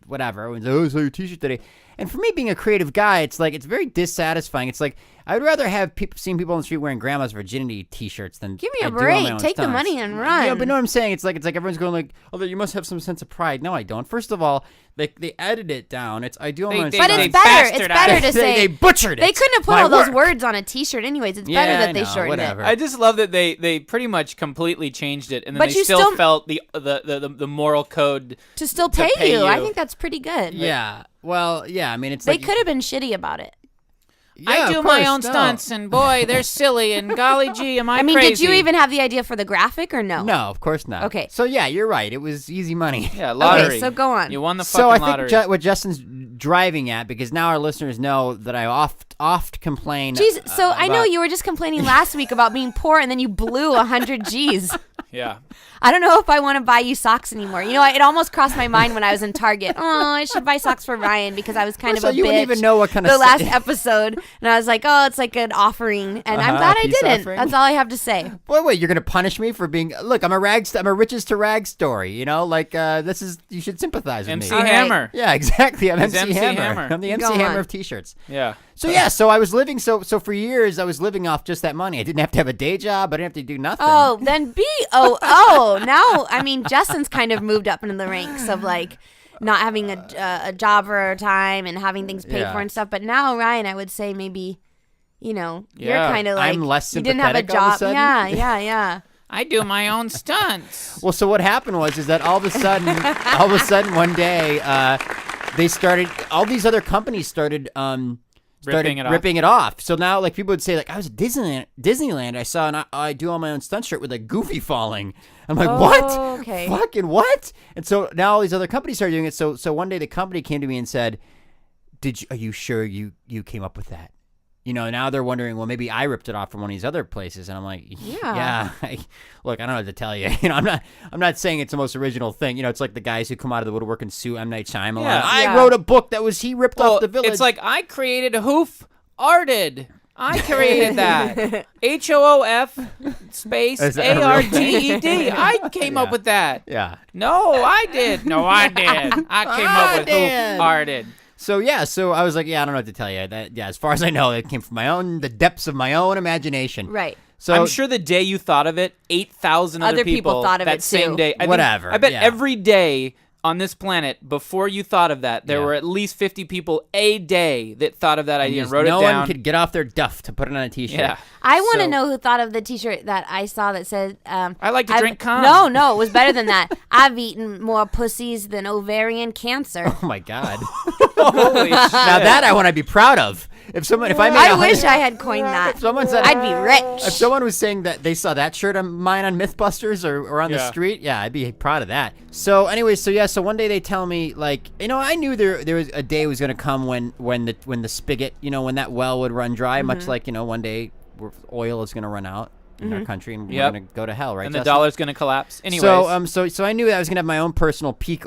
whatever. Everyone's like, oh, I saw your T-shirt today. And for me, being a creative guy, it's like it's very dissatisfying. It's like I would rather have seeing people on the street wearing Grandma's Virginity T-shirts than Give me a I do on my break. own Take the stunts. money and run. Yeah, but know what I'm saying? It's like everyone's going like, oh, you must have some sense of pride. No, I don't. First of all, they edited it down. It's I do on my own They- But stunts. it's better. It's bastardized better to They say. butchered it. They couldn't have put My all those work. words on a T-shirt anyways. It's Yeah, better I that they know, shortened whatever. it. I just love that they pretty much completely changed it, and then But they you still still- felt the moral code. To still to pay, pay you. I you. think that's pretty good. Yeah. Well, yeah. I mean, it's They like could have been shitty about it. I do my own stunts, and boy, they're silly, and golly gee, am I mean, crazy? did you even have the idea for the graphic or no? No, of course not. Okay. So yeah, you're right. It was easy money. Yeah, lottery. Okay, so go on. You won the So I fucking lottery. think what Justin's driving at, because now our listeners know that I oft complain. Jeez, so I know about- you were just complaining last week about being poor, and then you blew 100 G's. Yeah. I don't know if I want to buy you socks anymore. You know, it almost crossed my mind when I was in Target. Oh, I should buy socks for Ryan because I was kind So of a you bitch. wouldn't even know what kind of the last episode, and I was like, oh, it's like an offering, and I'm glad I peace didn't. offering. That's all I have to say. Wait, you're gonna punish me for being? Look, I'm a riches to rags story. You know, like this is. You should sympathize with MC me. All right. Hammer. Yeah, exactly. I'm He's MC MC Hammer. Hammer. I'm the MC Go Hammer on. of t-shirts. Yeah. So yeah, so I was living so for years I was living off just that money. I didn't have to have a day job. I didn't have to do nothing. Oh, then B-O-O. Now, I mean, Justin's kind of moved up into the ranks of like not having a job for a time and having things paid Yeah. for and stuff. But now, Ryan, I would say maybe, you know, you're Yeah. kind of like I'm less you didn't have a sympathetic all of a job. sudden? Yeah. I do my own stunts. Well, so what happened is that all of a sudden one day they started all these other companies started ripping it off. So now like people would say like I was at Disneyland I saw and I do all my own stunt shirt with like Goofy falling. I'm like, what? Okay. Fucking what? And so now all these other companies started doing it. So one day the company came to me and said, are you sure you came up with that? You know, now they're wondering, well, maybe I ripped it off from one of these other places, and I'm like, yeah. Look, I don't know what to tell you. You know, I'm not saying it's the most original thing. You know, it's like the guys who come out of the woodwork and sue M. Night Shyamalan. Yeah. I wrote a book that was he ripped off the Village. It's like I created Hoof Arted. I created that. HOOF space Is that a real thing? ARTED. I came up with that. yeah. No, I did. No, I did. I came up with Hoof Arted. So I was like, I don't know what to tell you. That as far as I know, it came from the depths of my own imagination. Right. So I'm sure the day you thought of it, 8,000 other people thought of that it, same too. day. Whatever, I bet yeah. every day on this planet, before you thought of that, there Yeah. were at least 50 people a day that thought of that idea and just wrote it no down. one could get off their duff to put it on a t-shirt. Yeah. I want to So- know who thought of the T-shirt that I saw that said, I like to drink cum. No, it was better than that. I've eaten more pussies than ovarian cancer. Oh my God. Holy shit. Now that I want to be proud of. If I made I wish I had coined that. If someone said I'd be rich. If someone was saying that they saw that shirt of mine on MythBusters or on the Yeah. street, yeah, I'd be proud of that. So anyway, so one day they tell me like, you know, I knew there was a day was gonna come when the spigot, you know, when that well would run dry, much like, you know, one day oil is gonna run out in our country and Yep. we're gonna go to hell, right? And the Justin? dollar's going to collapse. Anyways. So I knew that I was gonna have my own personal peak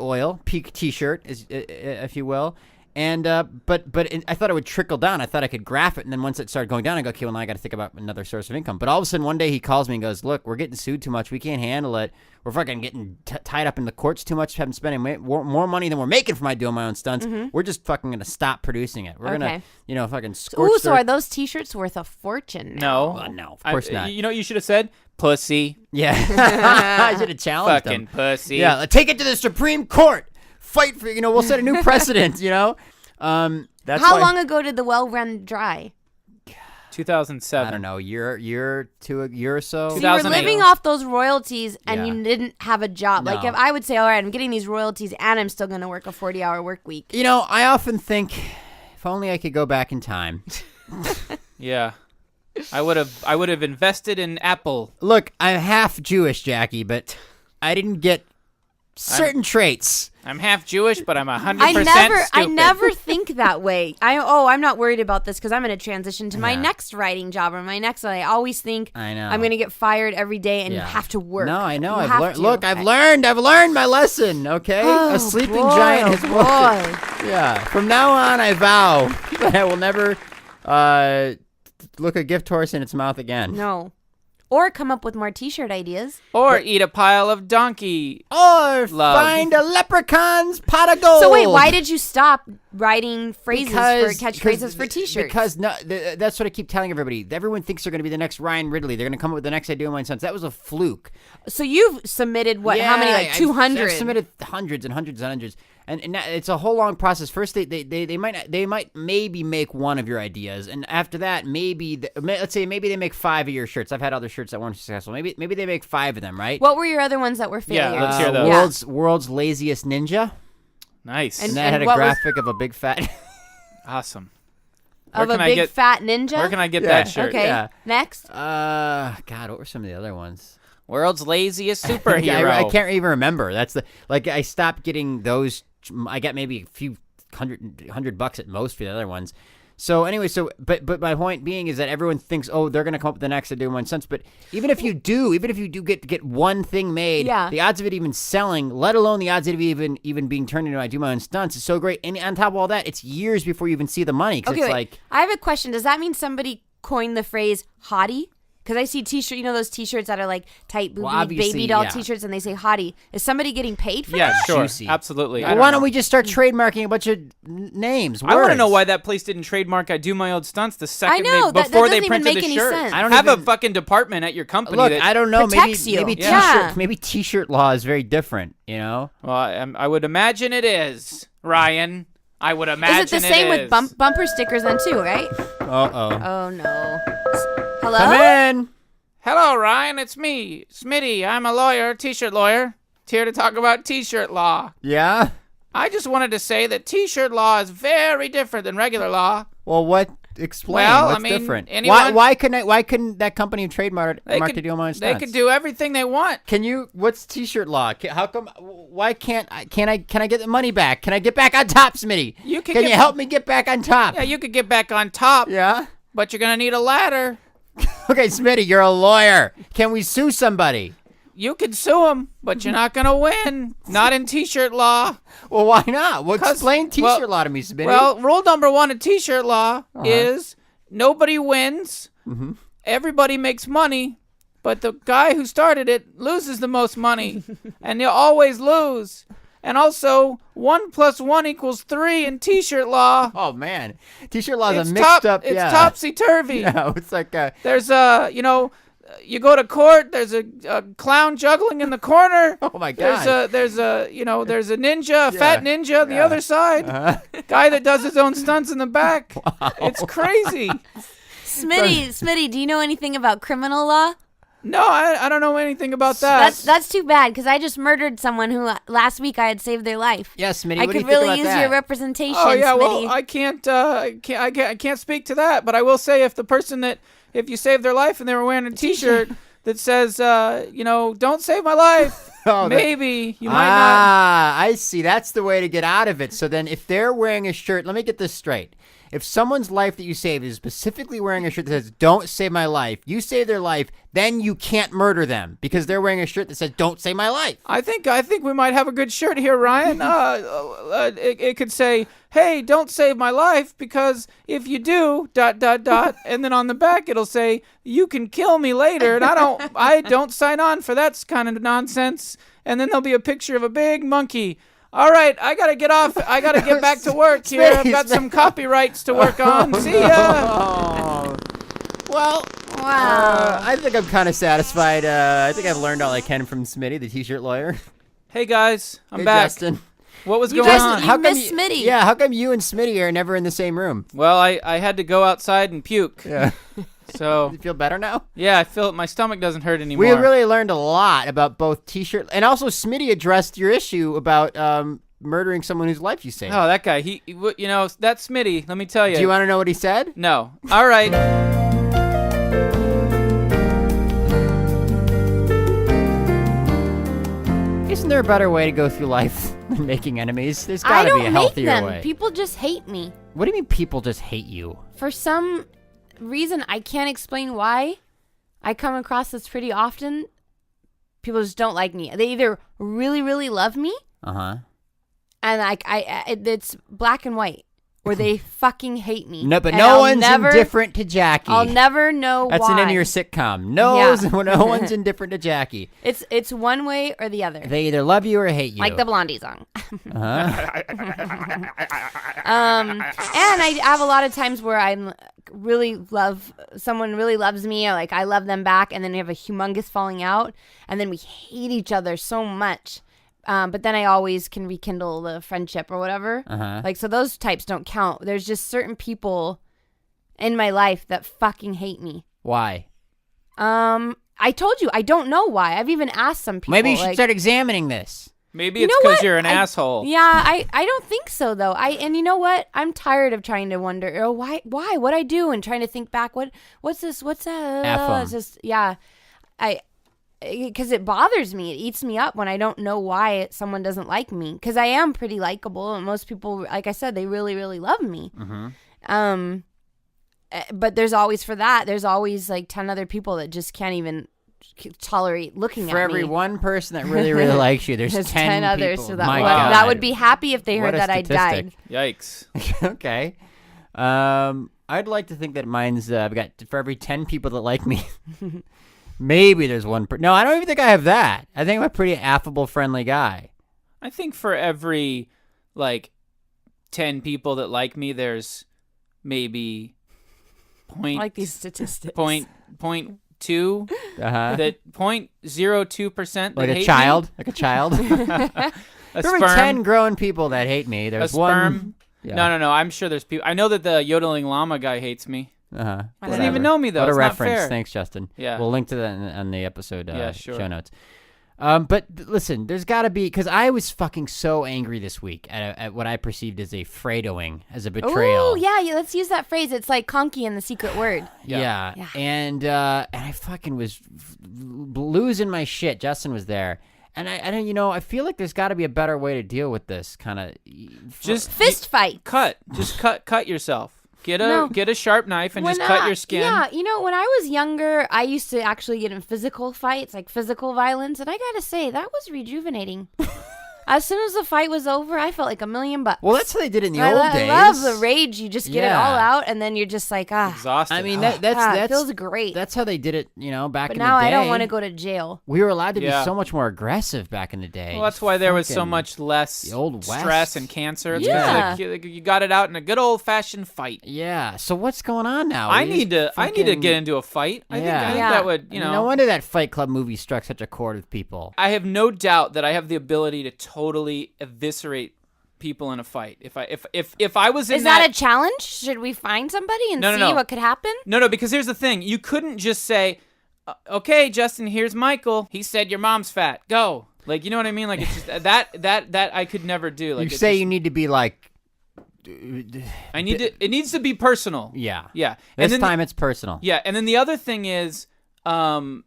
T-shirt, if you will. And but I thought it would trickle down. I thought I could graph it, and then once it started going down, I go, okay, well now I got to think about another source of income. But all of a sudden, one day he calls me and goes, "Look, we're getting sued too much. We can't handle it. We're fucking getting tied up in the courts too much. Having spending more money than we're making from doing my own stunts. We're just fucking gonna stop producing it. We're gonna, Okay. you know, fucking scorch." Ooh, so are those T-shirts worth a fortune now? no. no, of course not. You know what you should have said? Pussy. Yeah, I should have challenged Fucking him. pussy. Yeah, take it to the Supreme Court. Fight for, you know, we'll set a new precedent. You know. That's How why- long ago did the well run dry? 2007. I don't know, year or so. So you were 2008. living off those royalties and Yeah. you didn't have a job. Like No. if I would say, all right, I'm getting these royalties and I'm still going to work a 40-hour work week. You know, I often think, if only I could go back in time. Yeah. I would have invested in Apple. Look, I'm half Jewish, Jackie, but I didn't get certain traits. I'm half Jewish, but I'm 100% I stupid. never think that way. I'm not worried about this because I'm going to transition to my Yeah. next writing job or my next. I always think I know. I'm going to get fired every day and Yeah. have to work. No, I know. You I've have learned. to. Look, I've learned my lesson. Okay, Oh, a sleeping boy, giant oh, has woken. boy. Yeah. From now on, I vow that I will never look a gift horse in its mouth again. No. Or come up with more T-shirt ideas. Or eat a pile of donkey. Or Love. find a leprechaun's pot of gold. So wait, why did you stop writing phrases for catchphrases for T-shirts? Because that's what I keep telling everybody. Everyone thinks they're going to be the next Ryan Ridley. They're going to come up with the next idea of my sons. That was a fluke. So you've submitted what? How many? Like 200. I've submitted hundreds and hundreds and hundreds, and it's a whole long process. First, they might maybe make one of your ideas, and after that, let's say maybe they make 5 of your shirts. I've had other shirts that weren't successful. Maybe they make 5 of them, right? What were your other ones that were Yeah, failures? let's hear those. World's laziest ninja, Nice. and that had a what was- graphic of a big fat. Awesome. Of a big fat ninja? Where can I get that shirt? Okay. Yeah. Next. God, what were some of the other ones? World's laziest superhero. Yeah, I can't even remember. That's I stopped getting those. I got maybe a few $100 at most for the other ones. So anyway, but my point being is that everyone thinks, oh, they're gonna come up with the next to do 1 cent. But even if you do get one thing made, the odds of it even selling, let alone the odds of it even being turned into I do my own stunts, is so great. And on top of all that, it's years before you even see the money. Cause it's like, I have a question. Does that mean somebody coined the phrase hottie? Because I see T-shirt, those T-shirts that are like tight booby baby doll T-shirts, and they say hottie. Is somebody getting paid for that? Yeah, sure, Juicy. absolutely. Well, why don't we just start trademarking a bunch of names? Words? I want to know why that place didn't trademark I do my old stunts the second that before doesn't they even printed make the any shirt. sense. I don't have even- a fucking department at your company. Look, that I don't know. protects you. Maybe T-shirt. Yeah. Maybe T-shirt law is very different. Well, I would imagine it is, Ryan. I would imagine Is it the same with bumper stickers then too, right? Uh-oh. Oh no. Hello? Come in. Hello, Ryan. It's me, Smitty. I'm a lawyer, T-shirt lawyer, here to talk about T-shirt law. Yeah? I just wanted to say that T-shirt law is very different than regular law. Well, what? Explain. Well, What's I mean, different? anyone- Why couldn't that company have trademarked to do my own They stunts? could do everything they want. Can you? What's T-shirt law? How come? Why can't I? Can I get the money back? Can I get back on top, Smitty? Can you help me get back on top? Yeah, you could get back on top. Yeah. But you're gonna need a ladder. Okay, Smitty, you're a lawyer. Can we sue somebody? You can sue them, but you're not gonna win. Not in T-shirt law. Well, why not? Well, explain T-shirt law to me, Smitty. Well, rule number 1 in T-shirt law is nobody wins. Mm-hmm. Everybody makes money, but the guy who started it loses the most money, and you'll always lose. And also, 1 + 1 = 3 in T-shirt law. oh man, T-shirt law is It's a mixed up. It's Yeah. topsy-turvy. Yeah, it's like There's you go to court. There's a clown juggling in the corner. oh my god. There's a ninja, a fat ninja on the other side. Guy that does his own stunts in the back. Wow. It's crazy. Smitty, do you know anything about criminal law? No, I don't know anything about that. That's too bad because I just murdered someone who last week I had saved their life. Yes, Smitty. I what do you could think really about use that? your representation, Oh yeah, Smitty. well I can't speak to that, but I will say if you saved their life and they were wearing a T-shirt that says don't save my life, maybe you might not. I see. That's the way to get out of it. So then, if they're wearing a shirt, let me get this straight. If someone's life that you saved is specifically wearing a shirt that says "Don't save my life," you save their life, then you can't murder them because they're wearing a shirt that says "Don't save my life." I think we might have a good shirt here, Ryan. It could say, "Hey, don't save my life because if you do, ... and then on the back it'll say, "You can kill me later," and I don't sign on for that kind of nonsense. And then there'll be a picture of a big monkey. All right, I gotta get off. I gotta get back to work here. I've got some copyrights to work on. See ya. Oh. Well, Wow. I think I'm kind of satisfied. I think I've learned all I can from Smitty, the T-shirt lawyer. Hey guys, I'm Hey, back. Justin. What was You going guys- on? you How come miss Smitty. Yeah, how come you and Smitty are never in the same room? Well, I had to go outside and puke. Yeah. So You feel better now? yeah, I feel my stomach doesn't hurt anymore. We really learned a lot about both T-shirt and also Smitty addressed your issue about murdering someone whose life you saved. Oh, that guy. That's Smitty. Let me tell you. Do you want to know what he said? No. All right. Isn't there a better way to go through life than making enemies? There's I got to don't be a make healthier them. way. People just hate me. What do you mean people just hate you? For some reason, I can't explain why. I come across this pretty often. People just don't like me. They either really, really love me, Uh-huh. and it's black and white, or they fucking hate me. No, but And no I'll one's never, indifferent to Jackie. I'll never know That's why. the name of your sitcom. No one's indifferent to Jackie. It's one way or the other. They either love you or hate you. Like the Blondie song. Uh-huh. And I have a lot of times where someone really loves me, or like I love them back, and then we have a humongous falling out, and then we hate each other so much. But then I always can rekindle the friendship or whatever. Uh-huh. Like, so those types don't count. There's just certain people in my life that fucking hate me. Why? I told you, I don't know why. I've even asked some people. Maybe you should like, start examining this. Maybe You it's know because what? you're an asshole. Yeah, I don't think so though. And you know what? I'm tired of trying to wonder, oh, why, what I do, and trying to think back. What's this? What's that? It's just, yeah, because it bothers me. It eats me up when I don't know why someone doesn't like me. Because I am pretty likable, and most people, like I said, they really, really love me. But there's always there's always like 10 other people that just can't even tolerate looking at me. For every one person that really, really likes you, there's 10 others. people. So that would be happy if they heard that I died. Yikes. Okay. I'd like to think that mine's I've got for every 10 people that like me. Maybe there's one. No, I don't even think I have that. I think I'm a pretty affable, friendly guy. I think for every 10 people that like me, there's maybe I like these statistics. point 2 that 0.02% like that a hate child, me. like a child. A For every sperm. 10 grown people that hate me, there's A sperm. one. Yeah. No. I'm sure there's people. I know that the yodeling llama guy hates me. Uh-huh. Doesn't even know me though. What a It's not reference. fair. Thanks, Justin. Yeah. We'll link to that on the episode sure. show notes. But listen, there's got to be, because I was fucking so angry this week at what I perceived as a Fredoing, as a betrayal. Oh, yeah, let's use that phrase. It's like conky in The Secret Word. Yeah. Yeah. And I fucking was losing my shit. Justin was there. And I don't, I feel like there's got to be a better way to deal with this kind of. Just Fist fight. Just cut yourself. Get a sharp knife and just When, cut your skin. Yeah, when I was younger, I used to actually get in physical fights, like physical violence, and I gotta say, that was rejuvenating. As soon as the fight was over, I felt like $1,000,000. Well, that's how they did it in the old days. I love the rage. You just get it all out, and then you're just like, Exhausted. I mean, it that's feels great. That's how they did it, back But in the day. now I don't want to go to jail. We were allowed to be Yeah. so much more aggressive back in the day. Well, that's why there was so Fucking much less the Old West. stress and cancer. It's 'cause, Yeah. you got it out in a good old-fashioned fight. Yeah. So what's going on now? I need to get into a fight. I think that would, No wonder that Fight Club movie struck such a chord with people. I have no doubt that I have the ability to totally eviscerate people in a fight. If I was in Is that a challenge? Should we find somebody and see what could happen? No, because here's the thing. You couldn't just say, okay, Justin, here's Michael. He said your mom's fat. Go. Like, you know what I mean? Like, it's just that I could never do. Like, you need to be like. it needs to be personal. Yeah. Yeah. This time it's personal. Yeah, and then the other thing is, and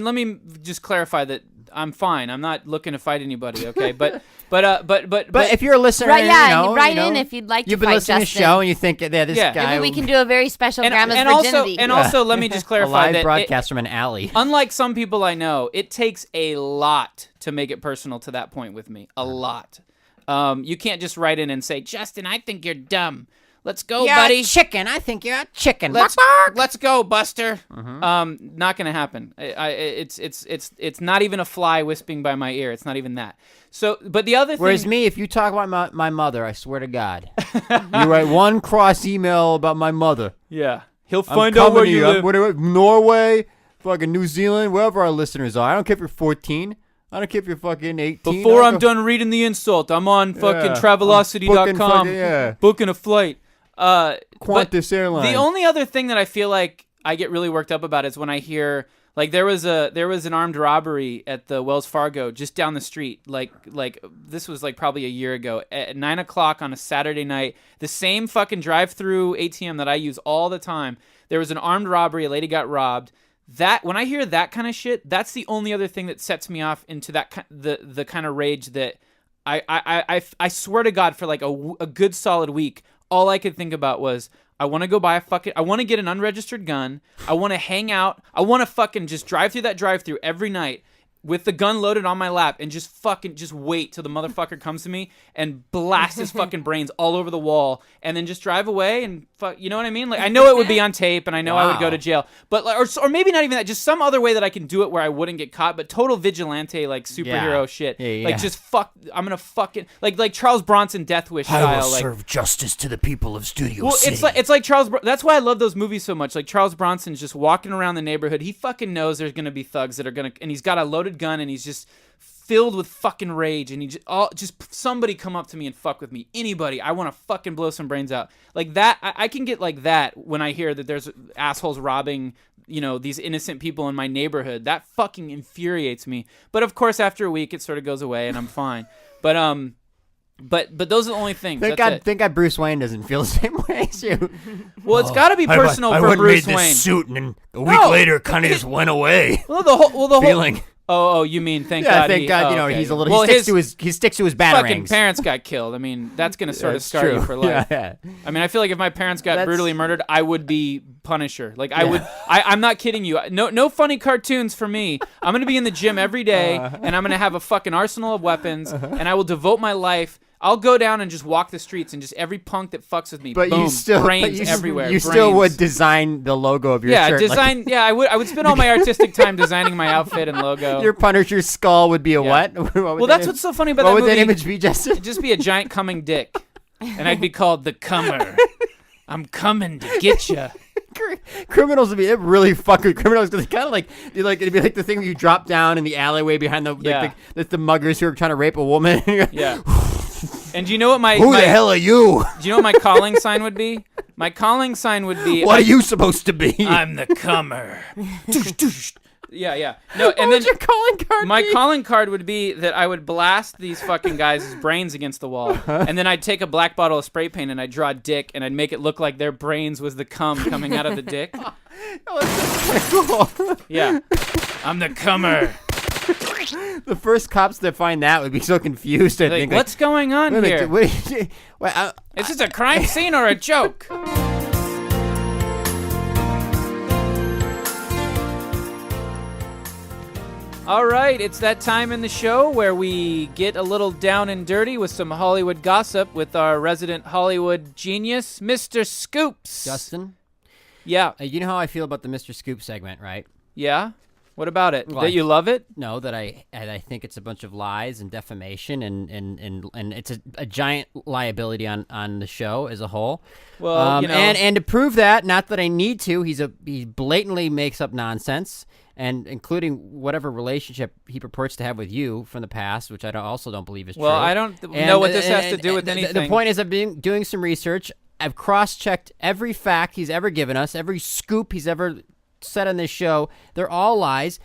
let me just clarify that I'm fine. I'm not looking to fight anybody. Okay, but if you're a listener, Right, write in if you'd like to you've been fight listening Justin. to the show and you think, this guy. Maybe we can do a very special Grandma's and Virginity. also, let me just a clarify live that broadcast from an alley. unlike some people I know, it takes a lot to make it personal to that point with me. A lot. You can't just write in and say, Justin, I think you're dumb. Let's go, You're buddy. a chicken. I think you're a chicken. Let's go, Buster. Not gonna happen. It's not even a fly whispering by my ear. It's not even that. So, but the other thing. Whereas me, if you talk about my mother, I swear to God, you write one cross email about my mother. Yeah, he'll I'm find out where coming to you live. Whatever, Norway, fucking New Zealand, wherever our listeners are. I don't care if you're 14. I don't care if you're fucking 18. Before I'm done reading the insult, I'm on fucking Travelocity.com booking a flight. Qantas Airlines. The only other thing that I feel like I get really worked up about is when I hear like there was an armed robbery at the Wells Fargo just down the street. Like this was like probably a year ago at 9:00 on a Saturday night. The same fucking drive-through ATM that I use all the time. There was an armed robbery. A lady got robbed. That when I hear that kind of shit, that's the only other thing that sets me off into that the kind of rage that I swear to God for like a good solid week. All I could think about was I want to go buy I want to get an unregistered gun. I want to hang out. I want to fucking just drive through that drive-through every night with the gun loaded on my lap and just wait till the motherfucker comes to me and blast his fucking brains all over the wall and then just drive away and fuck, you know what I mean? Like I know it would be on tape and I know I would go to jail, but or maybe not even that, just some other way that I can do it where I wouldn't get caught, but total vigilante like superhero shit. Yeah. Like just I'm going to fucking like Charles Bronson Death Wish style. I will serve justice to the people of Studio City. It's like Charles. That's why I love those movies so much. Like Charles Bronson's just walking around the neighborhood. He fucking knows there's gonna be thugs that are gonna, and he's got a loaded gun, and he's just filled with fucking rage. And he just somebody come up to me and fuck with me. Anybody, I want to fucking blow some brains out. Like that, I can get like that when I hear that there's assholes robbing these innocent people in my neighborhood. That fucking infuriates me. But of course, after a week, it sort of goes away, and I'm fine. But those are the only things. Thank God Bruce Wayne doesn't feel the same way as you. Well, it's got to be personal I for wouldn't Bruce made Wayne. this suit, and then a week later, kind of just went away. Well, the whole Feeling. Oh, you mean thank God? Thank God. Okay. He's a little. Well, he sticks to his batarangs. fucking parents got killed. I mean, that's gonna sort of That's scar you true. for life. Yeah. I mean, I feel like if my parents got That's- brutally murdered, I would be Punisher. Like I would. I'm not kidding you. No funny cartoons for me. I'm gonna be in the gym every day, and I'm gonna have a fucking arsenal of weapons, and I will devote my life. I'll go down and just walk the streets, and just every punk that fucks with me, But boom, you still, brains everywhere. You still brains. would design the logo of your shirt. Design. Yeah, I would. I would spend all my artistic time designing my outfit and logo. Your Punisher's skull would be a what? Well, that's what's so funny about what that would movie. that image be, Justin? It'd just be a giant coming dick, and I'd be called the Comer. I'm coming to get you. Criminals would be really fucking criminals because kind of it'd be like the thing where you drop down in the alleyway behind the muggers who are trying to rape a woman. Yeah. And do you know what Who the hell are you? Do you know what my calling sign would be? My calling sign would be. What are you supposed to be? I'm the Comer. Yeah. No, and then your calling card? my calling card would be that I would blast these fucking guys' brains against the wall, and then I'd take a black bottle of spray paint and I'd draw a dick, and I'd make it look like their brains was the cum coming out of the dick. Oh, that's cool. Yeah, I'm the Comer. The first cops that find that would be so confused. I think. What's going on here? Is this a crime scene or a joke? All right, it's that time in the show where we get a little down and dirty with some Hollywood gossip with our resident Hollywood genius, Mr. Scoops. Justin? Yeah. You know how I feel about the Mr. Scoop segment, right? Yeah? What about it? Well, that you love it? No, that I think it's a bunch of lies and defamation, and it's a giant liability on the show as a whole. Well, and to prove that, not that I need to, he blatantly makes up nonsense, and including whatever relationship he purports to have with you from the past, which I also don't believe is true. Well, I don't know what this has to do with anything. The point is, I've been doing some research. I've cross-checked every fact he's ever given us, every scoop he's ever said on this show. They're all lies.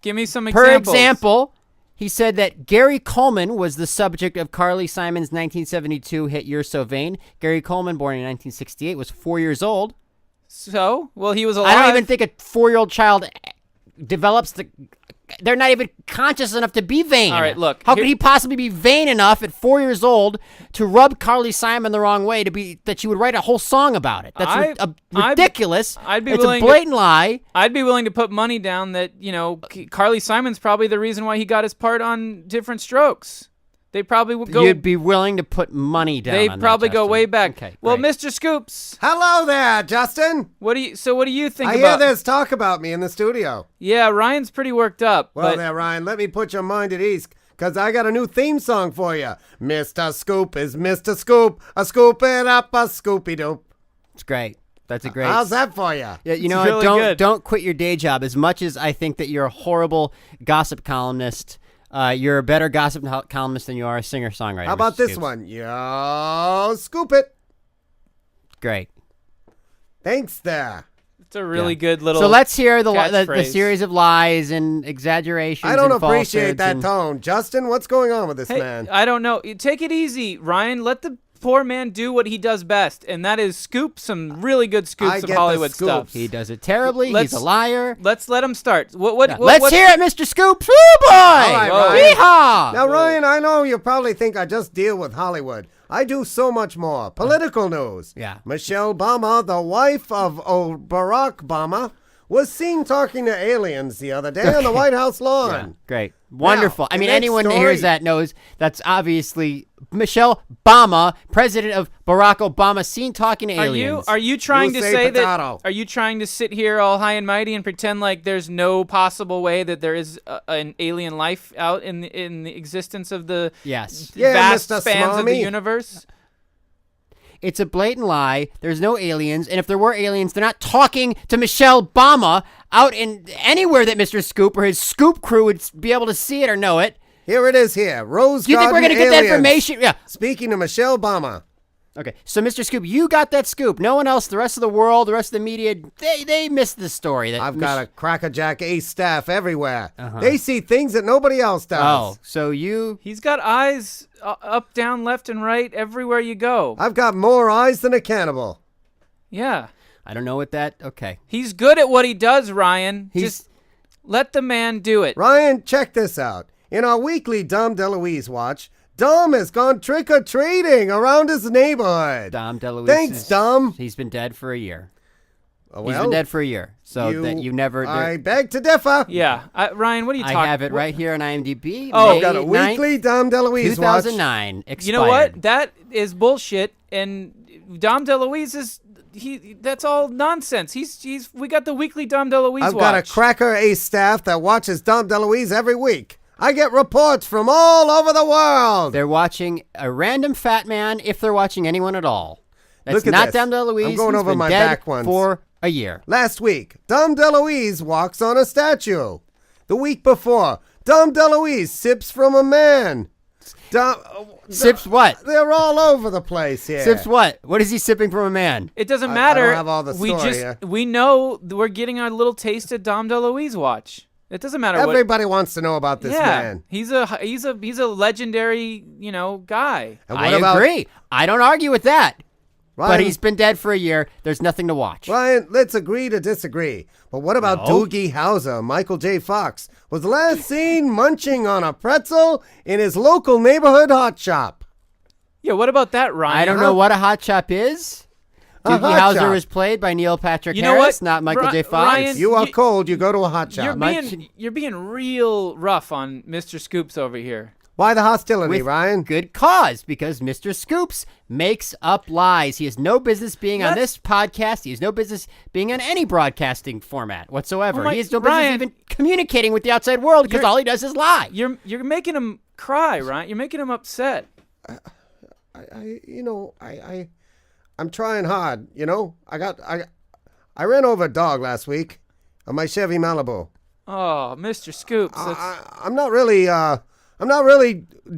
Give me some examples. For example, he said that Gary Coleman was the subject of Carly Simon's 1972 hit You're So Vain. Gary Coleman, born in 1968, was 4 years old. So? Well, he was alive. I don't even think a 4-year-old child develops they're not even conscious enough to be vain. All right, look. How could he possibly be vain enough at 4 years old to rub Carly Simon the wrong way that she would write a whole song about it? That's ridiculous. It's a blatant lie. I'd be willing to put money down that, Carly Simon's probably the reason why he got his part on Different Strokes. They probably would go. You'd be willing to put money down. They on probably that, go Justin. way back. Okay, well, great. Mr. Scoops. Hello there, Justin. What do you think I about? hear there's talk about me in the studio. Yeah, Ryan's pretty worked up. Well, there, Ryan, let me put your mind at ease, because I got a new theme song for you. Mr. Scoop is Mr. Scoop. A scoop it up, a scoopy-doop. It's great. That's a great. How's that for you? Yeah, you know, really good. don't quit your day job. As much as I think that you're a horrible gossip columnist, you're a better gossip columnist than you are a singer-songwriter. How about Mr. this Scoops. one? Yo, scoop it. Great. Thanks there. It's a really good little. So let's hear the catchphrase. series of lies and exaggerations. I don't and appreciate falsehoods that and- tone. Justin, what's going on with this Hey, man? I don't know. Take it easy, Ryan. Let the poor man do what he does best, and that is scoop some really good I scoops of get the Hollywood scoops. stuff. He does it terribly. Let's- He's a liar. Let's let him start. What Let's hear it, Mr. Scoops. Woo, boy! right, Ryan. Yeehaw! Now, Ryan, I know you probably think I just deal with Hollywood. I do so much more. Political news. Yeah. Michelle Obama, the wife of Barack Obama, was seen talking to aliens the other day on the White House lawn. Great. Wonderful. I the mean, next anyone that story- hears that knows that's obviously Michelle Obama, president of Barack Obama, seen talking to aliens. Are you trying You to say say potato. that? Are you trying to sit here all high and mighty and pretend like there's no possible way that there is an alien life out in the existence of the Yes. Yeah, vast Mr. spans of the Smarmy. universe? It's a blatant lie. There's no aliens. And if there were aliens, they're not talking to Michelle Obama out in anywhere that Mr. Scoop or his Scoop crew would be able to see it or know it. Here it is here. Rose Do you think we're Garden going to get that aliens. information? Yeah. Speaking to Michelle Obama. Okay, so Mr. Scoop, you got that scoop. No one else, the rest of the world, the rest of the media, they missed the story. That I've got a crackerjack ace staff everywhere. They see things that nobody else does. Oh, so you... He's got eyes up, down, left, and right everywhere you go. I've got more eyes than a cannibal. Yeah. I don't know what that... Okay. He's good at what he does, Ryan. He's... Just let the man do it. Ryan, check this out. In our weekly Dom DeLuise watch, Dom has gone trick-or-treating around his neighborhood. Dom DeLuise. Thanks, Dom. He's been dead for a year. Well, He's been dead for a year. So that you never... I beg to differ. Yeah. Ryan, what are you talking about? I have it right here on IMDb. Oh, May I've got a 9th, weekly Dom DeLuise watch. 2009. Expired. You know what? That is bullshit. And Dom DeLuise is... That's all nonsense. We got the weekly Dom DeLuise watch. I've got a cracker ace staff that watches Dom DeLuise every week. I get reports from all over the world. They're watching a random fat man, if they're watching anyone at all. That's Look at not this. Dom DeLuise. I'm going He's over been my dead back ones. for a year. Last week, Dom DeLuise walks on a statue. The week before, Dom DeLuise sips from a man. Sips what? They're all over the place here. Sips what? What is he sipping from a man? It doesn't I matter. don't have all the story here. We know we're getting our little taste of Dom DeLuise watch. It doesn't matter Everybody wants to know about this yeah, man. he's a legendary, guy. And I what about agree. I don't argue with that. Ryan, But he's been dead for a year. There's nothing to watch. Ryan, let's agree to disagree. But what about No. Doogie Howser, Michael J. Fox, was last seen munching on a pretzel in his local neighborhood hot shop? Yeah, what about that, Ryan? I don't know what a hot chop is. A Doogie hot Howser shop. was played by Neil Patrick You know Harris, what? not Michael J. Fox. Ryan, You are cold, you go to a hot shop. You're being real rough on Mr. Scoops over here. Why the hostility, With Ryan? good cause, because Mr. Scoops makes up lies. He has no business being on this podcast. He has no business being on any broadcasting format whatsoever. Oh my- he has no Ryan, business even communicating with the outside world because all he does is lie. You're making him cry, Ryan. You're making him upset. I'm trying hard, I ran over a dog last week on my Chevy Malibu. Oh, Mr. Scoops. I'm not really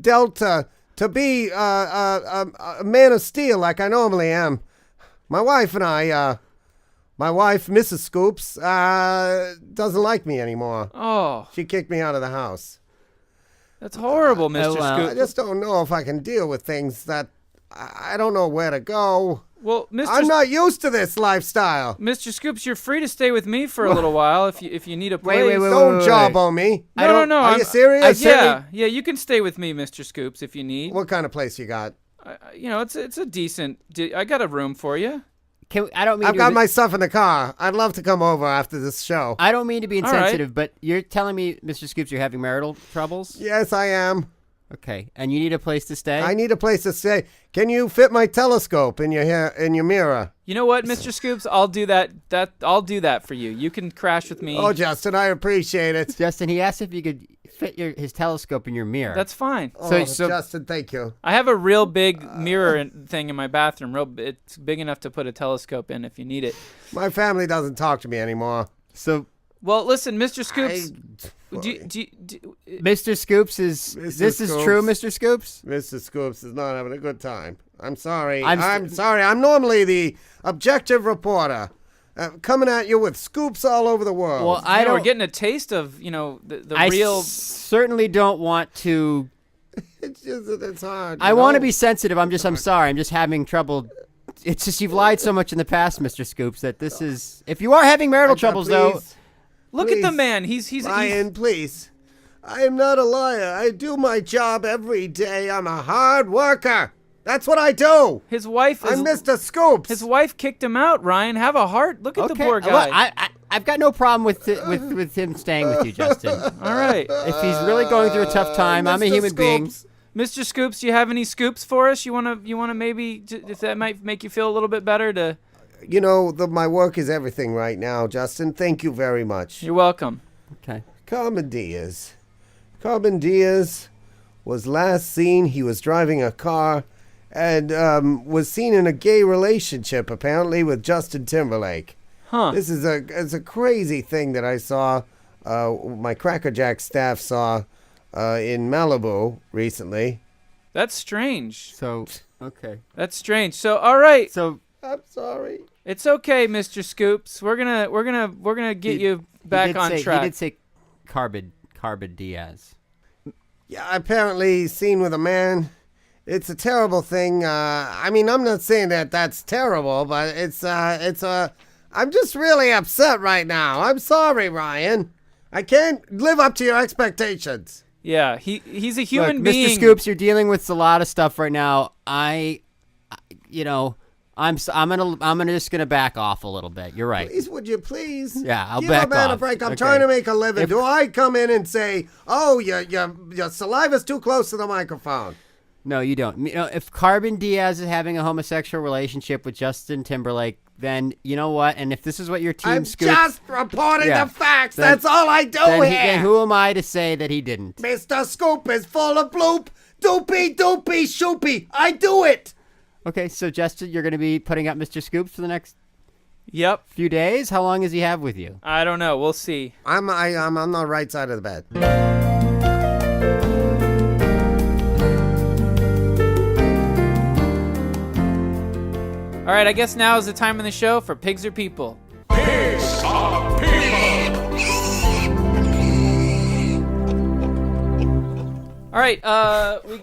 dealt to be a man of steel like I normally am. My wife, Mrs. Scoops, doesn't like me anymore. Oh, She kicked me out of the house. that's horrible, Mr. well, Scoops. I just don't know if I can deal with things that I don't know where to go. Well, I'm not used to this lifestyle. Mr. Scoops, you're free to stay with me for a little while if you need a place. wait, Don't wait. job on me. No. Are you serious? Yeah, you can stay with me, Mr. Scoops, if you need. What kind of place you got? It's a decent. I got a room for you. I don't mean I've to got be, my stuff in the car. I'd love to come over after this show. I don't mean to be All right. insensitive, but you're telling me, Mr. Scoops, you're having marital troubles? Yes, I am. Okay, and you need a place to stay? I need a place to stay. Can you fit my telescope in your mirror? You know what, Mr. Scoops? I'll do that. I'll do that for you. You can crash with me. Oh, Justin, I appreciate it. Justin, he asked if you could fit his telescope in your mirror. That's fine. Oh, So- Justin, thank you. I have a real big mirror thing in my bathroom. It's big enough to put a telescope in if you need it. My family doesn't talk to me anymore. So Well, listen, Mr. Scoops. Mr. Scoops is Mr. this is true, Scoops. Mr. Scoops? Mr. Scoops is not having a good time. I'm sorry. I'm I'm sorry. I'm normally the objective reporter, coming at you with scoops all over the world. Well, I we're don't. getting a taste of the I real. certainly don't want to. it's just that it's hard. I want to be sensitive. I'm sorry. I'm just having trouble. It's just you've lied so much in the past, Mr. Scoops, that this is. If you are having marital troubles, though. Look at the please. man. He's Ryan, please. I am not a liar. I do my job every day. I'm a hard worker. That's what I do. his wife is. I'm Mr. Scoops. His wife kicked him out. Ryan, have a heart. Look at the poor guy. Well, I've got no problem with him staying with you, Justin. All right, If he's really going through a tough time, I'm a Mr. human being. Scoops. Mr. Scoops, do you have any scoops for us? You wanna maybe if that might make you feel a little bit better to. My work is everything right now, Justin. Thank you very much. You're welcome. Okay. Carmen Diaz. Carmen Diaz was last seen. He was driving a car and was seen in a gay relationship, apparently, with Justin Timberlake. Huh. This is a crazy thing that I saw. My Cracker Jack staff saw in Malibu recently. That's strange. So okay. That's strange. So all right. So I'm sorry. It's okay, Mr. Scoops. We're gonna get you back on track. He did say Carbon Diaz. Yeah, apparently seen with a man. It's a terrible thing. I mean, I'm not saying that that's terrible, but I'm just really upset right now. I'm sorry, Ryan. I can't live up to your expectations. Yeah, he's a human Look, being. Mr. Scoops, you're dealing with a lot of stuff right now. I'm just gonna back off a little bit. You're right. Please, would you please? Yeah, I'll give back a man off. a break. I'm Okay. trying to make a living. Do I come in and say, "Oh, your saliva's too close to the microphone"? No, you don't. You know, if Carbon Diaz is having a homosexual relationship with Justin Timberlake, then you know what? And if this is what your team I'm Scoops, just reporting Yeah. the facts. Then- That's all I do then, here. who am I to say that he didn't? Mr. Scoop is full of bloop, doopy, shoopy. I do it. Okay, so Justin, you're going to be putting up Mr. Scoops for the next Yep. few days. How long does he have with you? I don't know. We'll see. I'm on the right side of the bed. All right. I guess now is the time in the show for Pigs or People. Pigs are people. All right, we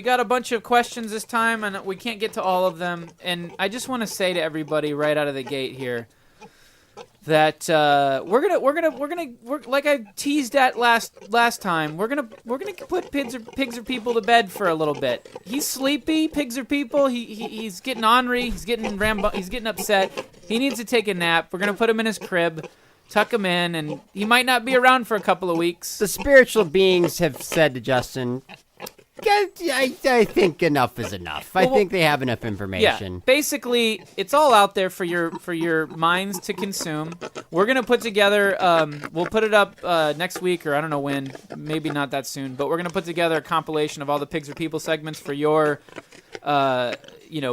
got a bunch of questions this time, and we can't get to all of them. And I just want to say to everybody right out of the gate here that we're gonna like I teased at last time. We're gonna put pigs or people to bed for a little bit. He's sleepy. Pigs or people. He's getting ornery. He's getting upset. He needs to take a nap. We're gonna put him in his crib. Tuck him in, and he might not be around for a couple of weeks. The spiritual beings have said to Justin, I think enough is enough. I think they have enough Yeah, information. basically, it's all out there for your minds to consume. We're gonna put together. We'll put it up next week, or I don't know when. Maybe not that soon, but we're gonna put together a compilation of all the Pigs or People segments for your,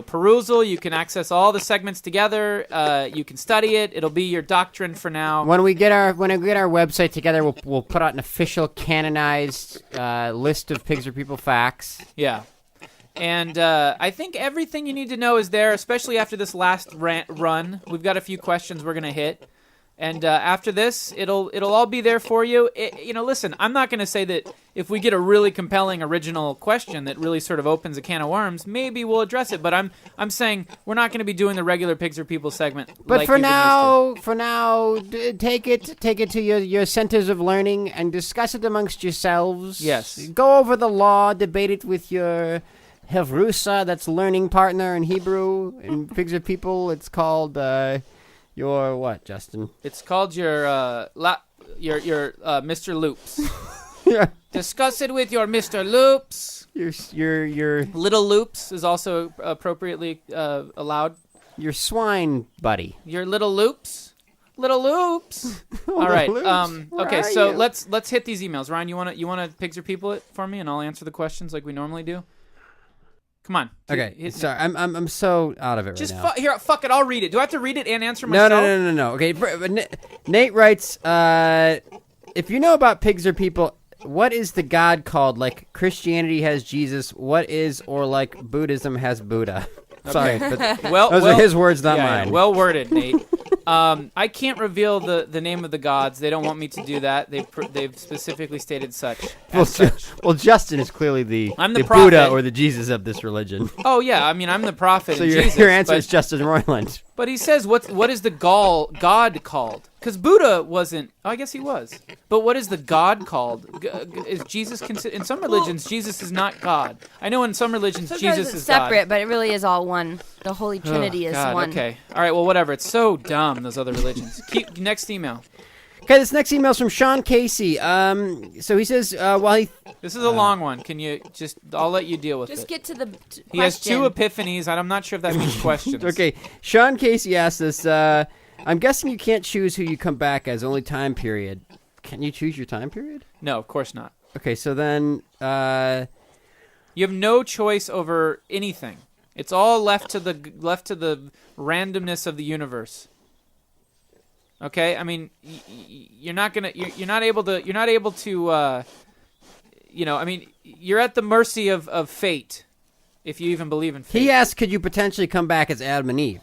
perusal. You can access all the segments together. You can study it. It'll be your doctrine for now. When we get our website together, we'll put out an official canonized list of Pigs or People facts. Yeah. And I think everything you need to know is there, especially after this last run. We've got a few questions we're going to hit. And after this, it'll all be there for you. Listen, I'm not going to say that if we get a really compelling original question that really sort of opens a can of worms, maybe we'll address it. But I'm saying we're not going to be doing the regular Pigs or People segment. But like for you've been used to. now, take it to your centers of learning and discuss it amongst yourselves. Yes. Go over the law, debate it with your Hevrusa, that's learning partner in Hebrew. In Pigs or People, it's called your what, Justin? It's called your Mr. Loops. Yeah. Discuss it with your Mr. Loops. Your Little Loops is also appropriately allowed. your swine buddy. Your little loops. Little loops. All right. Where Okay, are so you? let's hit these emails. Ryan, you wanna Pigs or People it for me, and I'll answer the questions like we normally do. Come on. Okay, sorry, I'm so out of it Just right now. here, fuck it. I'll read it. Do I have to read it and answer No, myself? no. Okay, Nate writes, if you know about Pigs or People, what is the God called? Like Christianity has Jesus, what is, or like Buddhism has Buddha? Sorry, but Well, those are his words, not yeah, mine. well worded, Nate. I can't reveal the name of the gods. They don't want me to do that. They've specifically stated such. Well, Justin is clearly the I'm the Buddha prophet. or the Jesus of this religion. Oh yeah, I mean I'm the prophet. So and your Jesus, answer but- is Justin Roiland. But he says, what is the God called? Because Buddha wasn't. Oh, I guess he was. But what is the God called? Is Jesus considered? In some religions, Jesus is not God. I know in some religions, Sometimes Jesus it's is separate, God. but it really is all one. The Holy Trinity is God, one. okay. All right. Well, whatever. It's so dumb. Those other religions. Keep next email. Okay, this next email is from Sean Casey. So he says, while he... This is a long one. Can you just? I'll let you deal with Just it. get to the He has two question. epiphanies, and I'm not sure if that means questions. Okay, Sean Casey asks us, I'm guessing you can't choose who you come back as, only time period. Can you choose your time period? No, of course not. Okay, so then... You have no choice over anything. It's all left to the randomness of the universe. Okay, I mean, you're not able to I mean, you're at the mercy of fate, if you even believe in fate. He asked, could you potentially come back as Adam and Eve?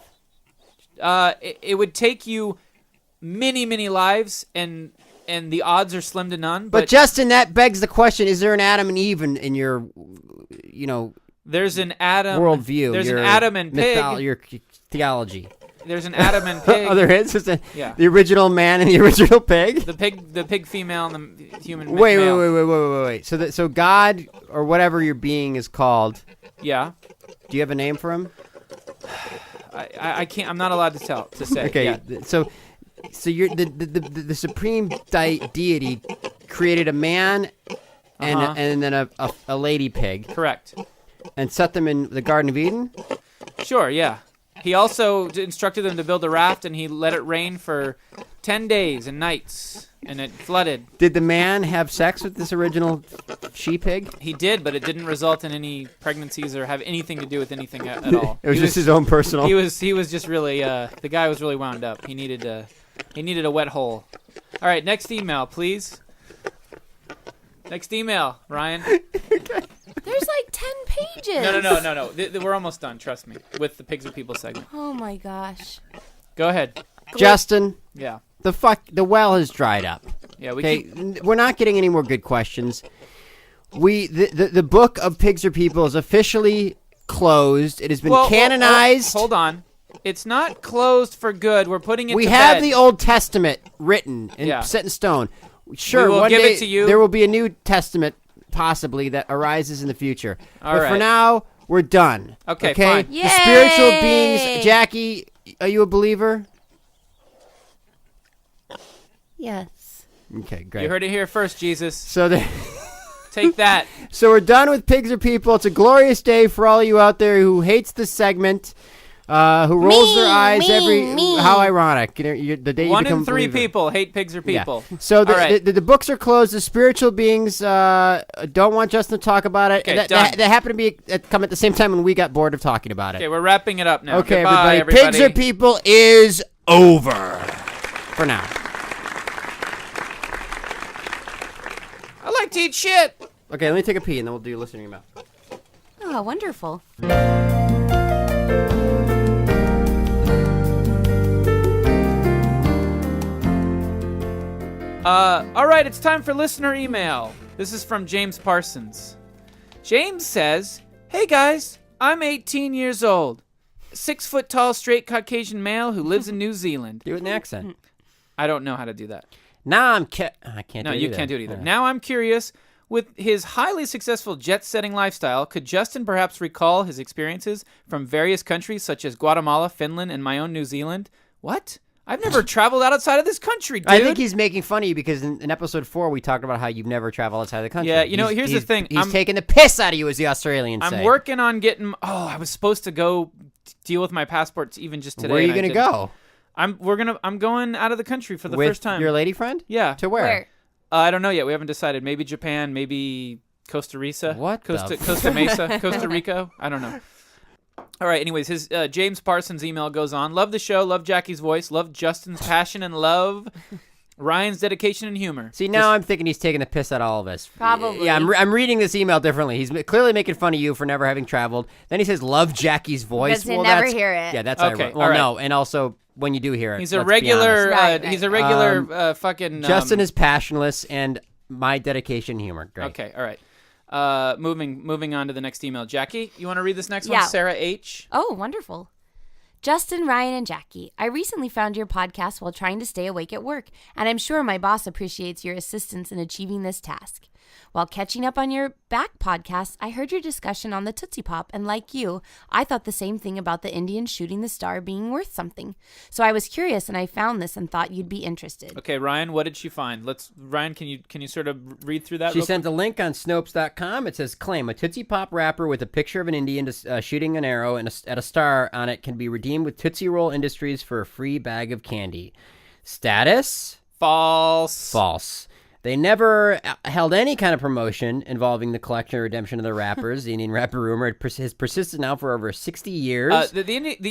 It would take you many, many lives, and the odds are slim to none. But Justin, that begs the question: is there an Adam and Eve in your, there's an Adam worldview? There's an Adam and pig. Your theology. There's an Adam and pig. Oh, there is. Yeah. The original man and the original pig. The pig female and the human Wait. male. So God or whatever your being is called. Yeah. Do you have a name for him? I can't. I'm not allowed to say. Okay. Yeah. So you're the supreme deity created a man and then a lady pig. Correct. And set them in the Garden of Eden. Sure. Yeah. He also instructed them to build a raft, and he let it rain for 10 days and nights, and it flooded. Did the man have sex with this original she-pig? He did, but it didn't result in any pregnancies or have anything to do with anything at all. It was just his own personal. He was just really the guy was really wound up. He needed a wet hole. All right, next email, please. Next email, Ryan. There's like 10 pages. No. We're almost done. Trust me. With the Pigs Are People segment. Oh my gosh. Go ahead. Justin, Yeah. the well has dried up. Yeah. We're not getting any more good questions. The book of Pigs Are People is officially closed. It has been canonized. Hold on. It's not closed for good. We're putting it. We to have bed. the Old Testament written and set in stone. Sure, We will one give day it to you. there will be a New Testament possibly that arises in the future. All but right. for now, we're done. Okay, fine. The spiritual beings. Jackie, are you a believer? Yes. Okay, great. You heard it here first, Jesus. So Take that. So we're done with Pigs Are People. It's a glorious day for all you out there who hates this segment, who rolls their eyes How ironic! The day One you become in three a believer. people hate Pigs Are People. Yeah. So All right. the books are closed. The spiritual beings don't want Justin to talk about it. Okay, That happened to be come at the same time when we got bored of talking about it. Okay, we're wrapping it up now. Okay, Goodbye, everybody. Pigs Are People is over for now. I like to eat shit. Okay, let me take a pee and then we'll do listening email. Oh, wonderful. All right, it's time for listener email. This is from James Parsons. James says, "Hey guys, I'm 18 years old, 6 foot tall, straight Caucasian male who lives in New Zealand." Do it in the accent. I don't know how to do that. Now I can't. No, do it you either. can't do it either. Yeah. Now I'm curious. With his highly successful jet-setting lifestyle, could Justin perhaps recall his experiences from various countries such as Guatemala, Finland, and my own New Zealand? What? I've never traveled outside of this country, dude. I think he's making fun of you because in episode 4 we talked about how you've never traveled outside the country. Yeah, here's the thing. He's taking the piss out of you, as the Australians say. I'm working on getting. Oh, I was supposed to go deal with my passports even just today. Where are you and I going to didn't. go? I'm going out of the country for the With first time. your lady friend? Yeah. To where? I don't know yet. We haven't decided. Maybe Japan. Maybe Costa Rica. What the Costa Mesa. Costa Rica. I don't know. All right. Anyways, his James Parsons email goes on. Love the show. Love Jackie's voice. Love Justin's passion and love. Ryan's dedication and humor. See, now I'm thinking he's taking the piss out of all of us. Probably. Yeah, I'm reading this email differently. He's clearly making fun of you for never having traveled. Then he says, love Jackie's voice. Because you never hear it. Yeah, that's Okay, ironic. Well, all right. no, and also when you do hear it. He's a let's be regular. honest. Right, He's a regular. Um, Justin is passionless, and my dedication and humor. Great. Okay. All right. Moving on to the next email. Jackie, you want to read this next one? Yeah. Sarah H. Oh, wonderful. Justin, Ryan, and Jackie, I recently found your podcast while trying to stay awake at work, and I'm sure my boss appreciates your assistance in achieving this task. While catching up on your back podcast, I heard your discussion on the Tootsie Pop, and like you, I thought the same thing about the Indian shooting the star being worth something. So I was curious, and I found this and thought you'd be interested. Okay, Ryan, what did she find? Ryan, can you sort of read through that? She real sent a link on Snopes.com. It says, claim a Tootsie Pop wrapper with a picture of an Indian shooting an arrow and at a star on it can be redeemed with Tootsie Roll Industries for a free bag of candy. Status? False. False. They never held any kind of promotion involving the collection or redemption of the wrappers. The Indian wrapper rumor has persisted now for over 60 years. The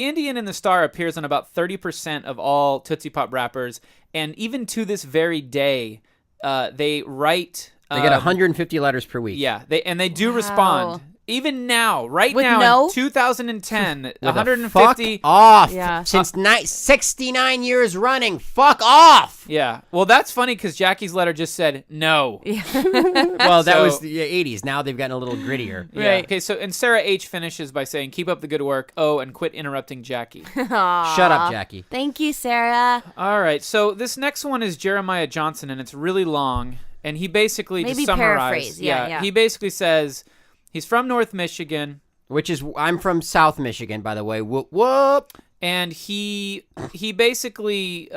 Indian in the star appears on about 30% of all Tootsie Pop wrappers, and even to this very day, they write They get 150 letters per week. Yeah, they do respond. Even now, right With now, no? in 2010, With 150. Fuck off. Yeah. Since 69 years running. Fuck off. Yeah. Well, that's funny because Jackie's letter just said no. Well, that So- was the 80s. Now they've gotten a little grittier. Yeah. Right. Okay, so and Sarah H finishes by saying, "Keep up the good work. Oh, and quit interrupting Jackie." Shut up, Jackie. Thank you, Sarah. All right. So this next one is Jeremiah Johnson, and it's really long. And he basically Maybe just summarized. paraphrase. Yeah. He basically says he's from North Michigan, Which is, I'm from South Michigan, by the way. Whoop, whoop. and he basically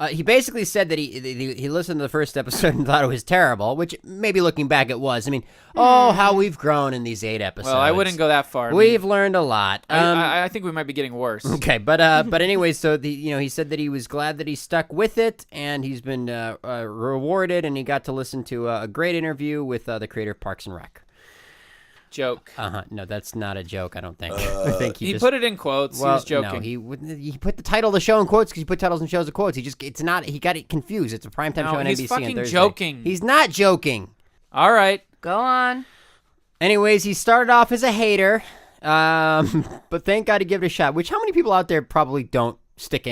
He basically said that he listened to the first episode and thought it was terrible, which maybe looking back it was. I mean, how we've grown in these 8 episodes. well, I wouldn't go that far. I mean, We've learned a lot. I think we might be getting worse. Okay, but anyway, so he said that he was glad that he stuck with it, and he's been rewarded, and he got to listen to a great interview with the creator of Parks and Rec. Joke. No, that's not a joke. I don't think. I think He just, put it in quotes. Well, he was joking. no, he put the title of the show in quotes because he put titles and shows in quotes. He got it confused. It's a primetime No, show on he's NBC fucking on Thursday. joking. He's not joking. All right. Go on. Anyways, he started off as a hater, but thank God he gave it a shot. Which how many people out there probably don't stick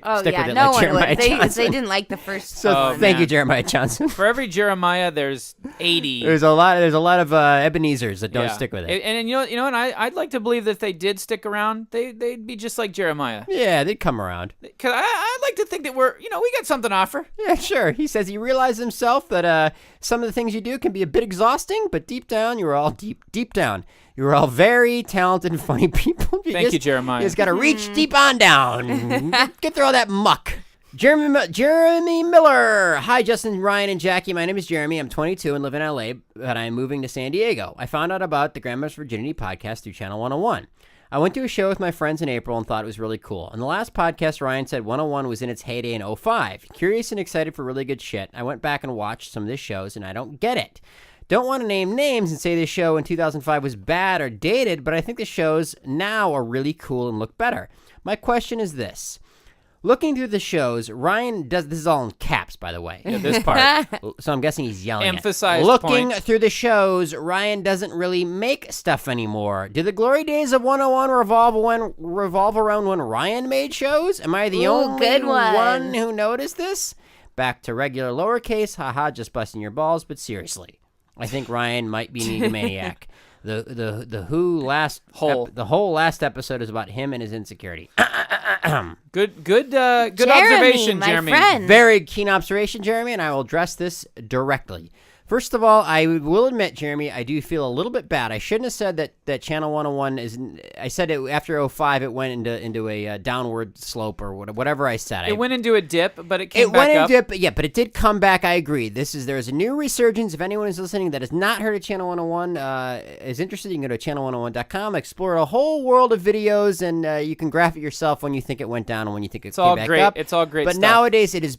Oh with yeah, it no like one Jeremiah would. They Johnson. didn't like the first. So Oh, thank you, man. Jeremiah Johnson. For every Jeremiah, there's 80. There's a lot of Ebenezers that don't Yeah. stick with it. And you know what? I'd like to believe that if they did stick around, they'd be just like Jeremiah. Yeah, they'd come around. Because I'd like to think that we got something to offer. Yeah, sure. He says he realized himself that some of the things you do can be a bit exhausting, but deep down, you're all deep down. You're all very talented and funny people. Thank you, Jeremiah. You just got to reach deep on down. Get through all that muck. Jeremy Miller. Hi, Justin, Ryan, and Jackie. My name is Jeremy. I'm 22 and live in LA, but I'm moving to San Diego. I found out about the Grandma's Virginity podcast through Channel 101. I went to a show with my friends in April and thought it was really cool. On the last podcast, Ryan said 101 was in its heyday in 05. Curious and excited for really good shit, I went back and watched some of the shows, and I don't get it. Don't want to name names and say this show in 2005 was bad or dated, but I think the shows now are really cool and look better. My question is this. Looking through the shows, Ryan does... This is all in caps, by the way. This part. So I'm guessing he's yelling Emphasized Looking point. through the shows, Ryan doesn't really make stuff anymore. Do the glory days of 101 revolve around when Ryan made shows? Am I the Ooh, only good one. who noticed this? Back to regular lowercase, haha, just busting your balls, but seriously. I think Ryan might be an egomaniac. The whole last episode is about him and his insecurity. Good Jeremy, observation, my Jeremy. friend. Very keen observation, Jeremy, and I will address this directly. First of all, I will admit, Jeremy, I do feel a little bit bad. I shouldn't have said that Channel 101 is... I said it after 05, it went into a downward slope or whatever I said. It went into a dip, but it came back went up. into it, but it did come back. I agree. There's a new resurgence. If anyone is listening that has not heard of Channel 101, is interested, you can go to channel101.com, explore a whole world of videos, and you can graph it yourself when you think it went down and when you think it came all back great. up. It's all great But stuff. nowadays, it is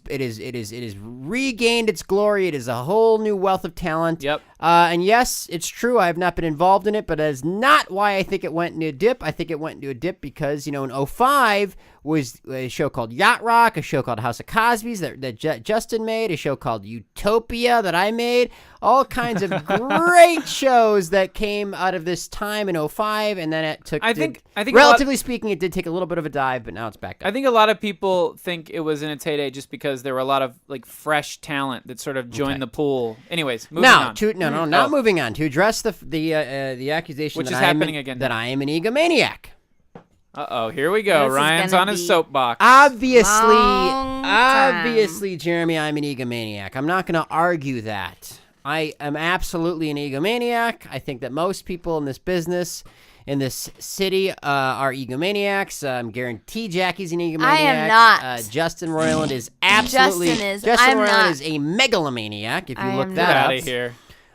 regained its glory. It is a whole new wealth of talent. Yep. And yes, it's true. I have not been involved in it, but that is not why I think it went into a dip. I think it went into a dip because, in 05 was a show called Yacht Rock, a show called House of Cosby's that Justin made, a show called Utopia that I made, all kinds of great shows that came out of this time in 05, and then it took, I think relatively speaking, it did take a little bit of a dive, but now it's back up. I think a lot of people think it was in its heyday just because there were a lot of fresh talent that sort of joined the pool. Anyways, moving on. Not moving on. To address the accusation Which that is I am happening again that now. I am an egomaniac. Uh-oh, here we go. This is Ryan's gonna on his be soapbox. Long Obviously, Jeremy, I'm an egomaniac. I'm not going to argue that. I am absolutely an egomaniac. I think that most people in this business, in this city, are egomaniacs. I'm guaranteed Jackie's an egomaniac. I am not. Justin Roiland is absolutely... Justin is. Justin I'm Roiland not. is a megalomaniac, if you I look am that Get up. out of here.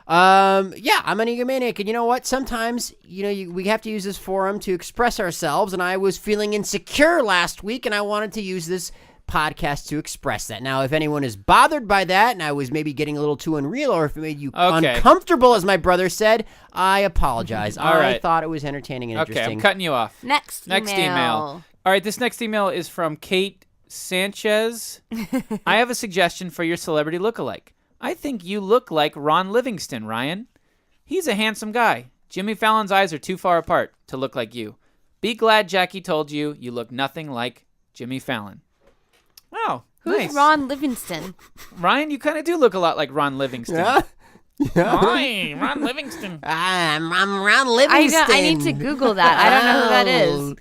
Yeah, I'm an egomaniac, and you know what? Sometimes, we have to use this forum to express ourselves, and I was feeling insecure last week, and I wanted to use this podcast to express that. Now, if anyone is bothered by that, and I was maybe getting a little too unreal, or if it made you uncomfortable, as my brother said, I apologize. All I right. thought it was entertaining and Okay, interesting. I'm cutting you off. Next email. All right, this next email is from Kate Sanchez. I have a suggestion for your celebrity lookalike. I think you look like Ron Livingston, Ryan. He's a handsome guy. Jimmy Fallon's eyes are too far apart to look like you. Be glad Jackie told you you look nothing like Jimmy Fallon. Oh, Who's nice. Ron Livingston? Ryan, you kind of do look a lot like Ron Livingston. Yeah. Hi, Ron Livingston. I'm Ron Livingston. I need to Google that. I don't know who that is.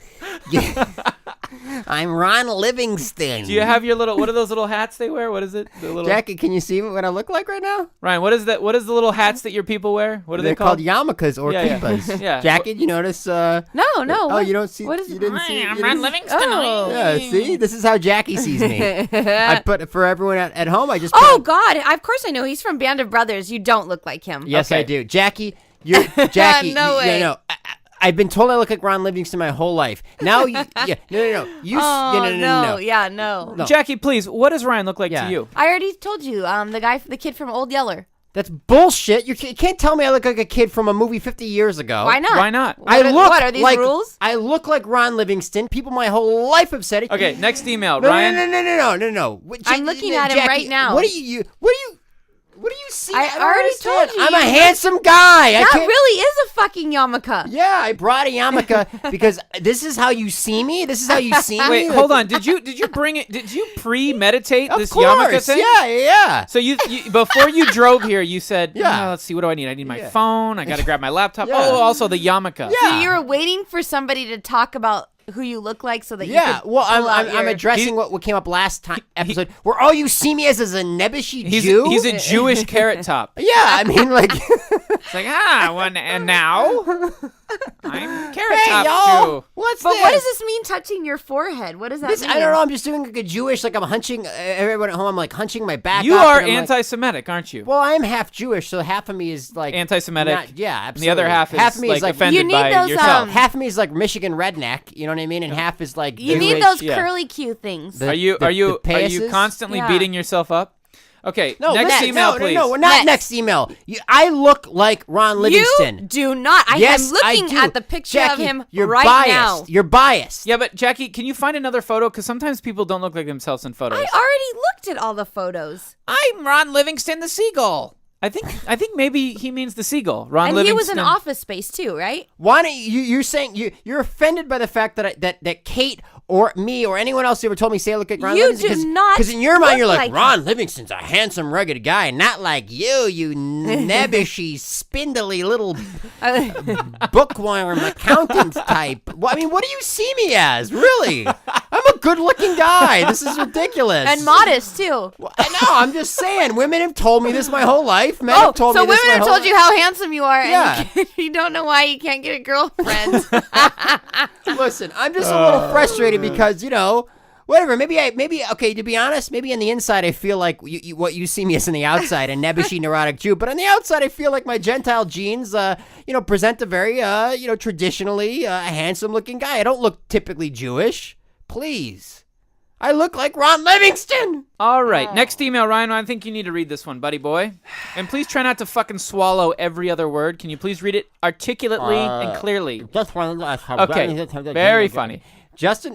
I'm Ron Livingston. Do you have your little? What are those little hats they wear? What is it? The little Jackie, can you see what I look like right now? Ryan. What is that? What is the little hats that your people wear? What are They're they called? yarmulkes or Yeah. kippas. Yeah. Jackie, did you notice? No. Oh, what- you don't see. What is you it? didn't see. I'm you Ron didn't- Livingston. Oh. Yeah, see, this is how Jackie sees me. I put for everyone at home. I just. Oh put- God! Of course I know. He's from Band of Brothers. You don't look like him. Yes, Okay. I do. Jackie, you're Jackie. No way. No. I've been told I look like Ron Livingston my whole life. Now, no. You. Oh No. Yeah, no. No. Jackie, please. What does Ryan look like Yeah. to you? I already told you. The kid from Old Yeller. That's bullshit. You can't tell me I look like a kid from a movie 50 years ago. Why not? Why not? I What are- look what are these like rules? I look like Ron Livingston. People my whole life have said it. Okay, next email, No, Ryan. No. I'm looking at him right now. What do you see? I don't already understand. told you. I'm a handsome guy. That I can't. really is a fucking yarmulke. Yeah, I brought a yarmulke because this is how you see me. This is how you see me. Wait, Like, hold on. Did you bring it? Did you premeditate Of this course. yarmulke thing? Yeah. So you before you drove here, you said, Yeah. "Oh, let's see, what do I need? I need my Yeah. phone. I got to grab my laptop. Yeah. Oh, also the yarmulke." Yeah. So you were waiting for somebody to talk about who you look like so that you Yeah, could well, pull out I'm your- addressing He- what came up last time episode, where all you see me as is a nebbishy He's Jew. he's a Jewish carrot top. yeah, I mean, like, It's like and now I'm carrot hey, top y'all, Jew. what's But this? what does this mean, touching your forehead? What does that mean? I don't know. I'm just doing like a Jewish, like I'm hunching everyone at home. I'm like hunching my back. You up, are and I'm like- anti-Semitic, aren't you? well, I am half Jewish, so half of me is like Anti-Semitic. Yeah, And absolutely. the other half is of me like is like offended You need by those, yourself. half of me is like Michigan redneck. You know what I mean? And half is like You Jewish. need those yeah. curly Q things. The- Are you the are you payasses? constantly Yeah. beating yourself up? Okay, No, next listen, email, no, please. No, not Next. next email. I look like Ron Livingston. You do not. Yes, I'm looking I do. at the picture Jackie, of him you're right biased. now. You're biased. Yeah, but Jackie, can you find another photo? Because sometimes people don't look like themselves in photos. I already looked at all the photos. I'm Ron Livingston, the seagull. I think maybe he means the seagull. Ron And Livingston. he was in Office Space too, right? Why don't you're saying you're offended by the fact that Kate or me or anyone else who ever told me say I look like Ron You Livingston? do not Because in your mind you're look like like Ron Livingston's a handsome, rugged guy, not like you nebbishy, spindly little bookworm accountant type. Well, I mean, what do you see me as? Really? I'm a good-looking guy. This is ridiculous. And modest too. Well, I know. I'm just saying. Women have told me this my whole life. Men Oh, have told so me this women my have whole told life. you how handsome you are, Yeah. and you don't know why you can't get a girlfriend. Listen, I'm just a little frustrated because whatever. Maybe okay. To be honest, maybe on the inside I feel like what you see me as on the outside, a nebbishy neurotic Jew. But on the outside, I feel like my Gentile genes, present a very, traditionally handsome-looking guy. I don't look typically Jewish. Please, I look like Ron Livingston. All right, next email, Ryan. I think you need to read this one, buddy boy. And please try not to fucking swallow every other word. Can you please read it articulately and clearly? Just one. Okay, very funny.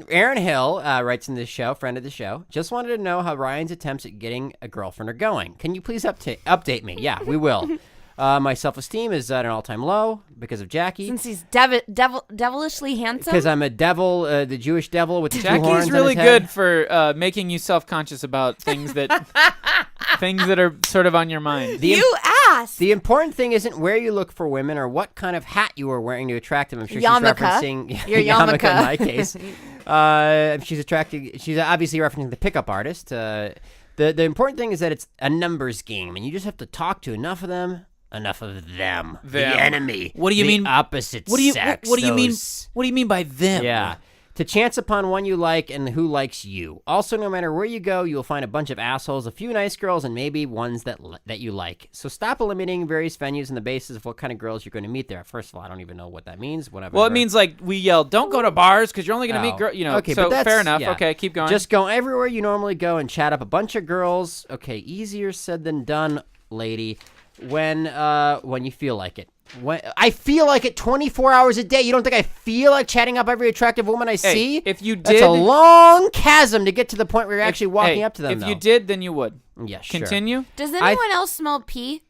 Aaron Hill writes in this show, friend of the show, just wanted to know how Ryan's attempts at getting a girlfriend are going. Can you please update me? Yeah, we will. My self-esteem is at an all-time low because of Jackie. Since he's devilishly handsome. Because I'm a devil, the Jewish devil with the two horns Jackie's on really his head. good for making you self-conscious about things that are sort of on your mind. You ass. The important thing isn't where you look for women or what kind of hat you are wearing to attract them. I'm sure Yarmulke. she's referencing Your yarmulke yarmulke. in my case. She's obviously referencing the pickup artist. The important thing is that it's a numbers game, and you just have to talk to enough of them. Enough of them. The enemy. What do you the mean? Opposite What do you sex. what do you mean? those- What do you mean by them? Yeah. To chance upon one you like and who likes you. Also, no matter where you go, you will find a bunch of assholes, a few nice girls, and maybe ones that you like. So stop eliminating various venues on the basis of what kind of girls you're going to meet there. First of all, I don't even know what that means. Whatever. Well, it means like we yell, "Don't go to bars because you're only going to meet girls." Okay, so but that's, fair enough. yeah. Okay, keep going. Just go everywhere you normally go and chat up a bunch of girls. Okay, easier said than done, lady. When you feel like it. I feel like it 24 hours a day. You don't think I feel like chatting up every attractive woman I see? If you did, that's a long chasm to get to the point where you're actually walking up to them. If you did, then you would. Yeah, sure. Continue. Does anyone else smell pee?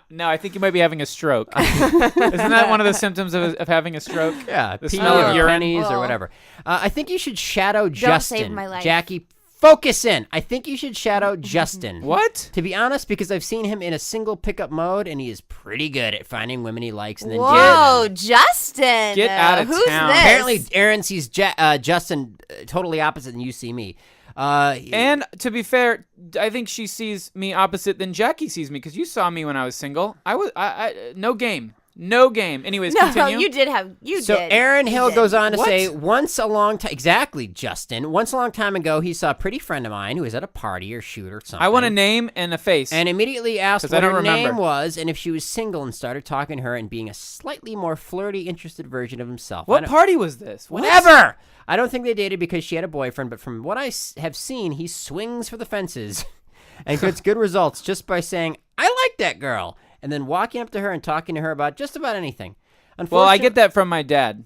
No, I think you might be having a stroke. Isn't that one of the symptoms of having a stroke? Yeah, the pee smell of or urine. pennies or whatever. I think you should shadow Justin. Save my life. Jackie, focus in. I think you should shadow Justin. What? To be honest, because I've seen him in a single pickup mode, and he is pretty good at finding women he likes and then Whoa, Justin! Get out of who's town. This? Apparently, Aaron sees Justin totally opposite than you see me. And to be fair, I think she sees me opposite than Jackie sees me, because you saw me when I was single. I no game. Anyways, No, continue. you did. So Aaron You Hill did. goes on to What? say, once a long time, exactly, Justin. Once a long time ago, he saw a pretty friend of mine who was at a party or shoot or something. I want a name and a face. And immediately asked 'Cause what I don't her remember. name was and if she was single, and started talking to her and being a slightly more flirty, interested version of himself. What party was this? What? Whatever! I don't think they dated because she had a boyfriend, but from what I have seen, he swings for the fences and gets good results just by saying, I like that girl, and then walking up to her and talking to her about just about anything. Well, I get that from my dad.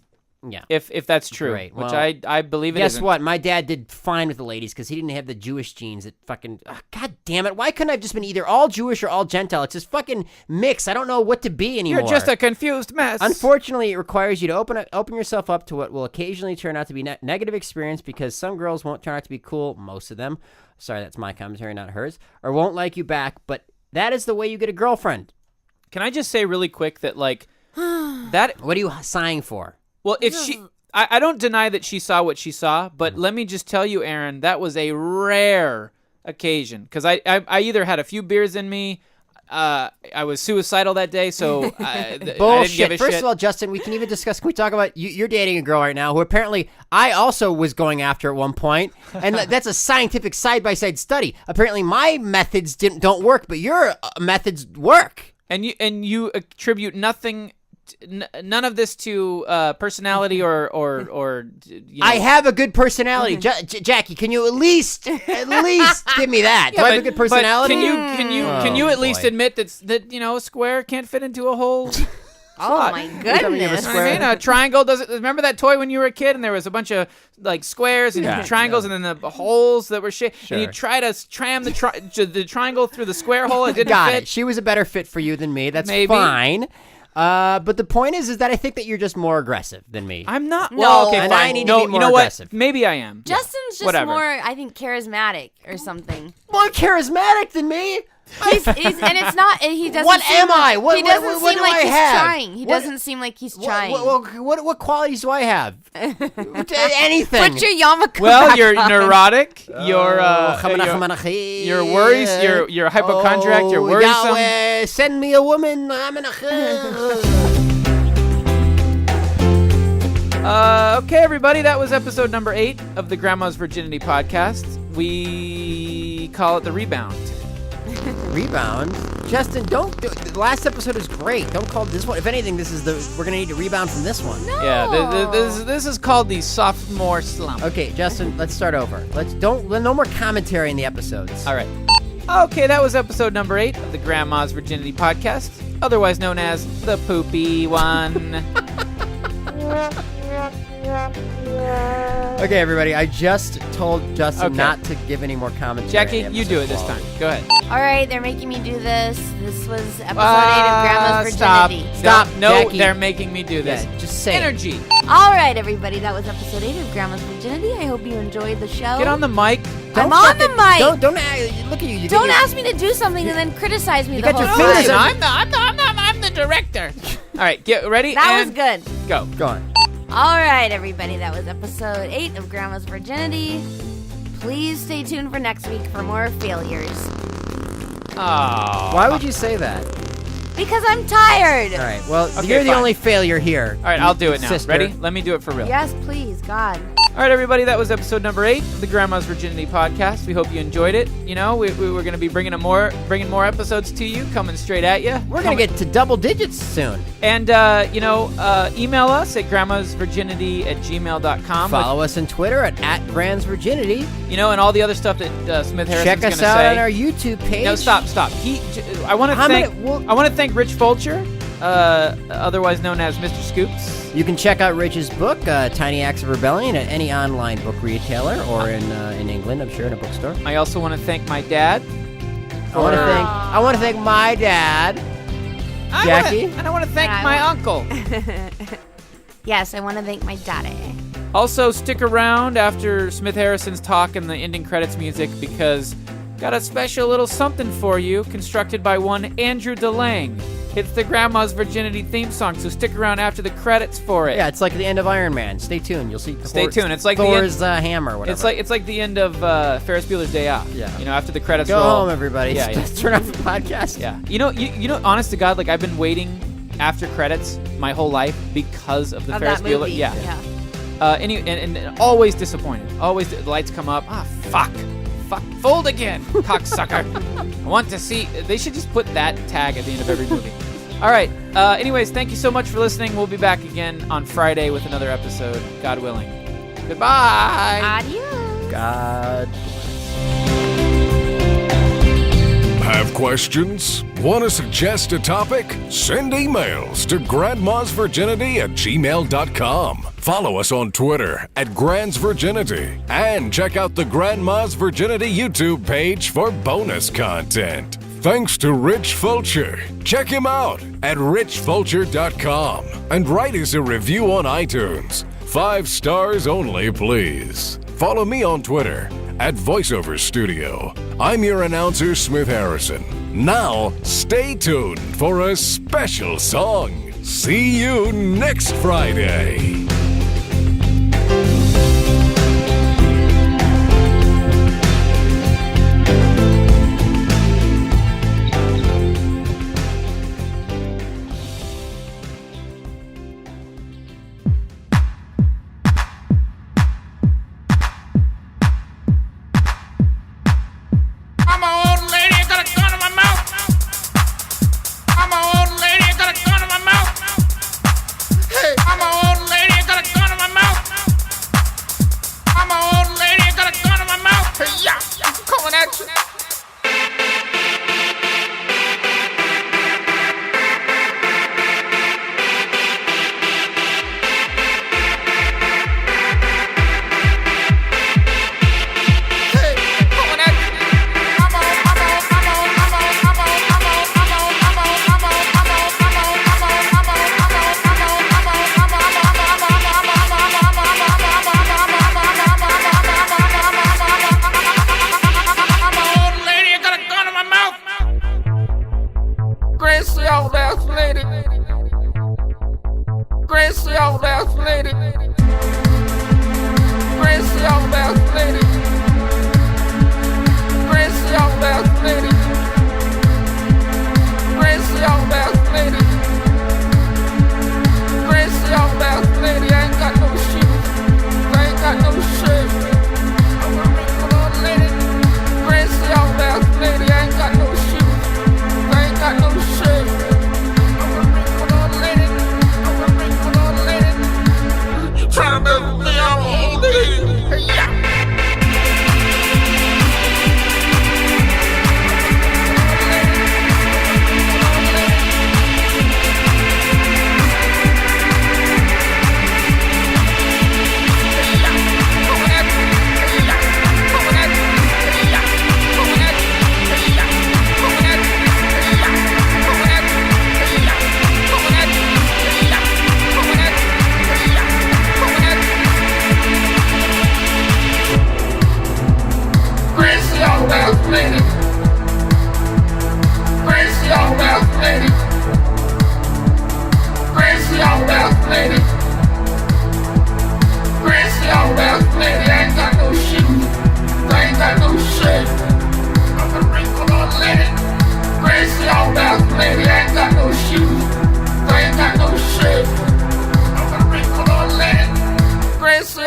Yeah. If that's true, Great. which Well, I believe it Guess isn't. what? My dad did fine with the ladies because he didn't have the Jewish genes that fucking... God damn it. Why couldn't I have just been either all Jewish or all Gentile? It's this fucking mix. I don't know what to be anymore. You're just a confused mess. Unfortunately, it requires you to open yourself up to what will occasionally turn out to be negative experience, because some girls won't turn out to be cool, most of them. Sorry, that's my commentary, not hers. Or won't like you back, but that is the way you get a girlfriend. Can I just say really quick that, like, that... What are you sighing for? Well, if she... I don't deny that she saw what she saw, but let me just tell you, Aaron, that was a rare occasion. Because I either had a few beers in me, I was suicidal that day, so I didn't Bullshit. give a First shit. of all, Justin, we can even discuss. Can we talk about you're dating a girl right now who apparently I also was going after at one point, and that's a scientific side-by-side study. Apparently, my methods don't work, but your methods work. And you attribute nothing... none of this to personality or you know. I have a good personality, Jackie. Can you at least give me that? Do I have a good personality? But can you at least boy. admit that a square can't fit into a hole? Oh my goodness! I mean, a triangle doesn't. Remember that toy when you were a kid, and there was a bunch of like squares and triangles, and then the holes that were shit. Sure. And you try to tram the triangle through the square hole. It didn't Got fit. it. She was a better fit for you than me. That's Maybe. fine. But the point is that I think that you're just more aggressive than me. I'm not. No. Well, okay, And fine. I need to no, be more you know aggressive. what? Maybe I am. Justin's just Whatever. more, I think, charismatic or something. More charismatic than me. He's and it's not. He doesn't. What seem am like, I? What- he doesn't what seem do like I he's have? trying. He What- doesn't seem like he's trying. What qualities do I have? Anything. Put your yarmulke Well, back you're on. neurotic. You're Your worries. You're hypochondriac. You're worrisome. Yahweh, send me a woman. Okay, everybody, that was episode number 8 of the Grandma's Virginity podcast. We call it the rebound. Rebound, Justin. The last episode is great. Don't call this one. If anything, we're gonna need to rebound from this one. Yeah, this is called the sophomore slump. Okay, Justin, let's start over. No more commentary in the episodes. All right. Okay, that was episode number 8 of the Grandma's Virginity podcast, otherwise known as the poopy one. Okay, everybody. I just told Justin Okay. not to give any more commentary. Jackie, on the you do it episode this flow. time. Go ahead. All right, they're making me do this. This was episode 8 of Grandma's Virginity. Stop, No, Jackie. they're making me do this. Yeah, just say it. Energy. All right, everybody, that was episode 8 of Grandma's Virginity. I hope you enjoyed the show. Get on the mic. I'm on the mic. Don't look at you. Don't ask me to do something and then criticize me the got whole your time. fingers on- I'm the director. All right, get ready. That was and good. Go. Go on. All right, everybody, that was episode 8 of Grandma's Virginity. Please stay tuned for next week for more failures. Oh. Why would you say that? Because I'm tired. All right. Well, Okay, you're the fine. only failure here. All right, I'll do it now. Sister. Ready? Let me do it for real. Yes, please, God. All right, everybody, that was episode number 8 of the Grandma's Virginity podcast. We hope you enjoyed it. You know, we were going to be bringing more episodes to you, coming straight at you. We're gonna get to double digits soon. And, email us at grandmasvirginity@gmail.com. Follow us on Twitter at @GrandsVirginity. And all the other stuff that Smith Harrison's Check going to us out say. on our YouTube page. No, stop. I want to How thank many- well- I want to thank Rich Fulcher otherwise known as Mr. Scoops. You can check out Rich's book, Tiny Acts of Rebellion, at any online book retailer or in England, I'm sure, in a bookstore. I also want to thank my dad. I want to thank my dad, Jackie. And I want to thank my uncle. Yes, I want to thank my daddy. Also, stick around after Smith Harrison's talk and the ending credits music because got a special little something for you constructed by one Andrew DeLange. It's the Grandma's Virginity theme song, so stick around after the credits for it. Yeah, it's like the end of Iron Man. Stay tuned. You'll see. Stay tuned. It's like Thor's hammer. Whatever. It's like the end of Ferris Bueller's Day Off. Yeah. You know, after the credits Go roll. home, everybody. Yeah, yeah. Turn off the podcast. Yeah. You know, honest to God, like I've been waiting after credits my whole life because of the Ferris Bueller. Yeah. And always disappointed. Always the lights come up. Fuck, fold again, cocksucker. I want to see. They should just put that tag at the end of every movie. All right. Anyways, thank you so much for listening. We'll be back again on Friday with another episode, God willing. Goodbye. Adios. God. Have questions? Want to suggest a topic? Send emails to grandmasvirginity@gmail.com. Follow us on Twitter @GrandsVirginity. And check out the Grandma's Virginity YouTube page for bonus content. Thanks to Rich Fulcher. Check him out at richfulcher.com. And write us a review on iTunes. 5 stars only, please. Follow me on Twitter @VoiceOver Studio. I'm your announcer, Smith Harrison. Now, stay tuned for a special song. See you next Friday.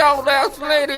Old ass lady.